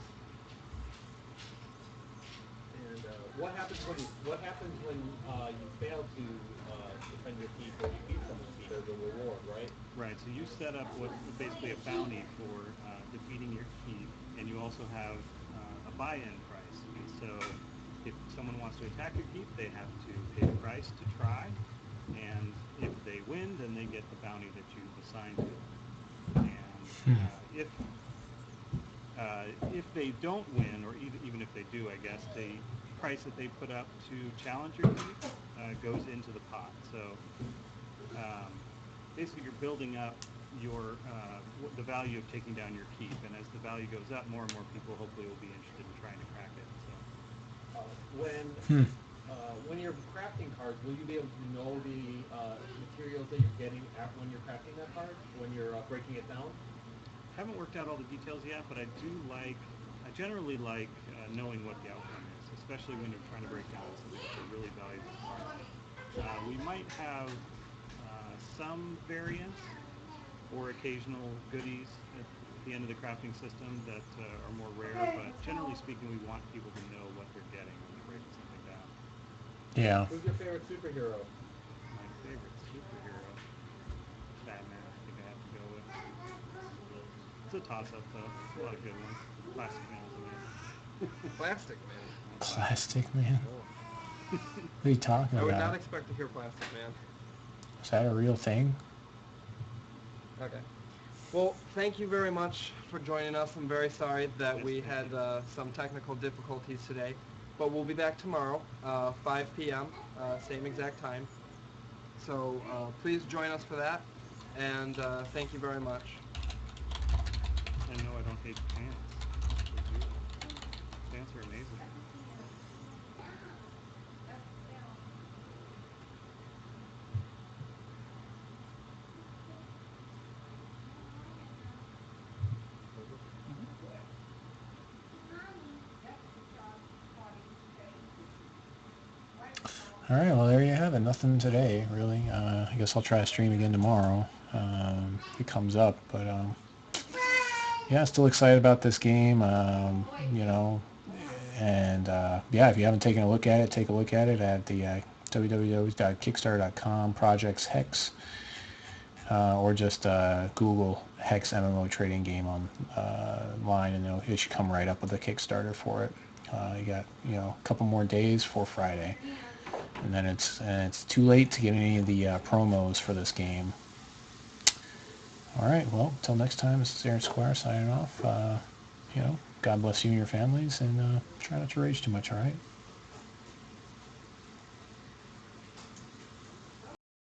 And what happens when you fail to defend your keep or defeat someone's keep? There's a reward, right? Right, so you set up what's basically a bounty for defeating your keep, and you also have a buy-in price. And so if someone wants to attack your keep, they have to pay a price to try, and if they win, then they get the bounty that you've assigned to them. And if they don't win, or even if they do, I guess, the price that they put up to challenge your keep goes into the pot. So basically you're building up the value of taking down your keep, and as the value goes up, more and more people hopefully will be interested in trying to crack it. So when you're crafting cards, will you be able to know the materials that you're getting when you're crafting that card, when you're breaking it down? Haven't worked out all the details yet, but I generally like knowing what the outcome is, especially when you're trying to break down something that's a really valuable card. We might have some variants or occasional goodies at the end of the crafting system that are more rare, but generally speaking, we want people to know what they're getting when they're breaking something down. Yeah. Who's your favorite superhero? My favorite superhero, Batman, I think I have to go with. It's a toss-up, though. There's a lot of good ones. Plastic Man's in there. Plastic Man. Plastic Man. What are you talking I would not about? expect to hear Plastic Man. Is that a real thing? Okay. Well, thank you very much for joining us. I'm very sorry that we had some technical difficulties today, but we'll be back tomorrow, 5 p.m., same exact time. So please join us for that, and thank you very much. I know I don't hate pants. But you. Pants are amazing. All right, well, there you have it. Nothing today, really. I guess I'll try to stream again tomorrow if it comes up. But yeah, still excited about this game. You know, and yeah, if you haven't taken a look at it, take a look at it at the www.kickstarter.com projects Hex, or just Google Hex MMO trading game on line, and it should come right up with a Kickstarter for it. You got a couple more days for Friday. And then it's too late to get any of the promos for this game. All right, well, until next time, this is Aaron Squire signing off. God bless you and your families, and try not to rage too much, all right?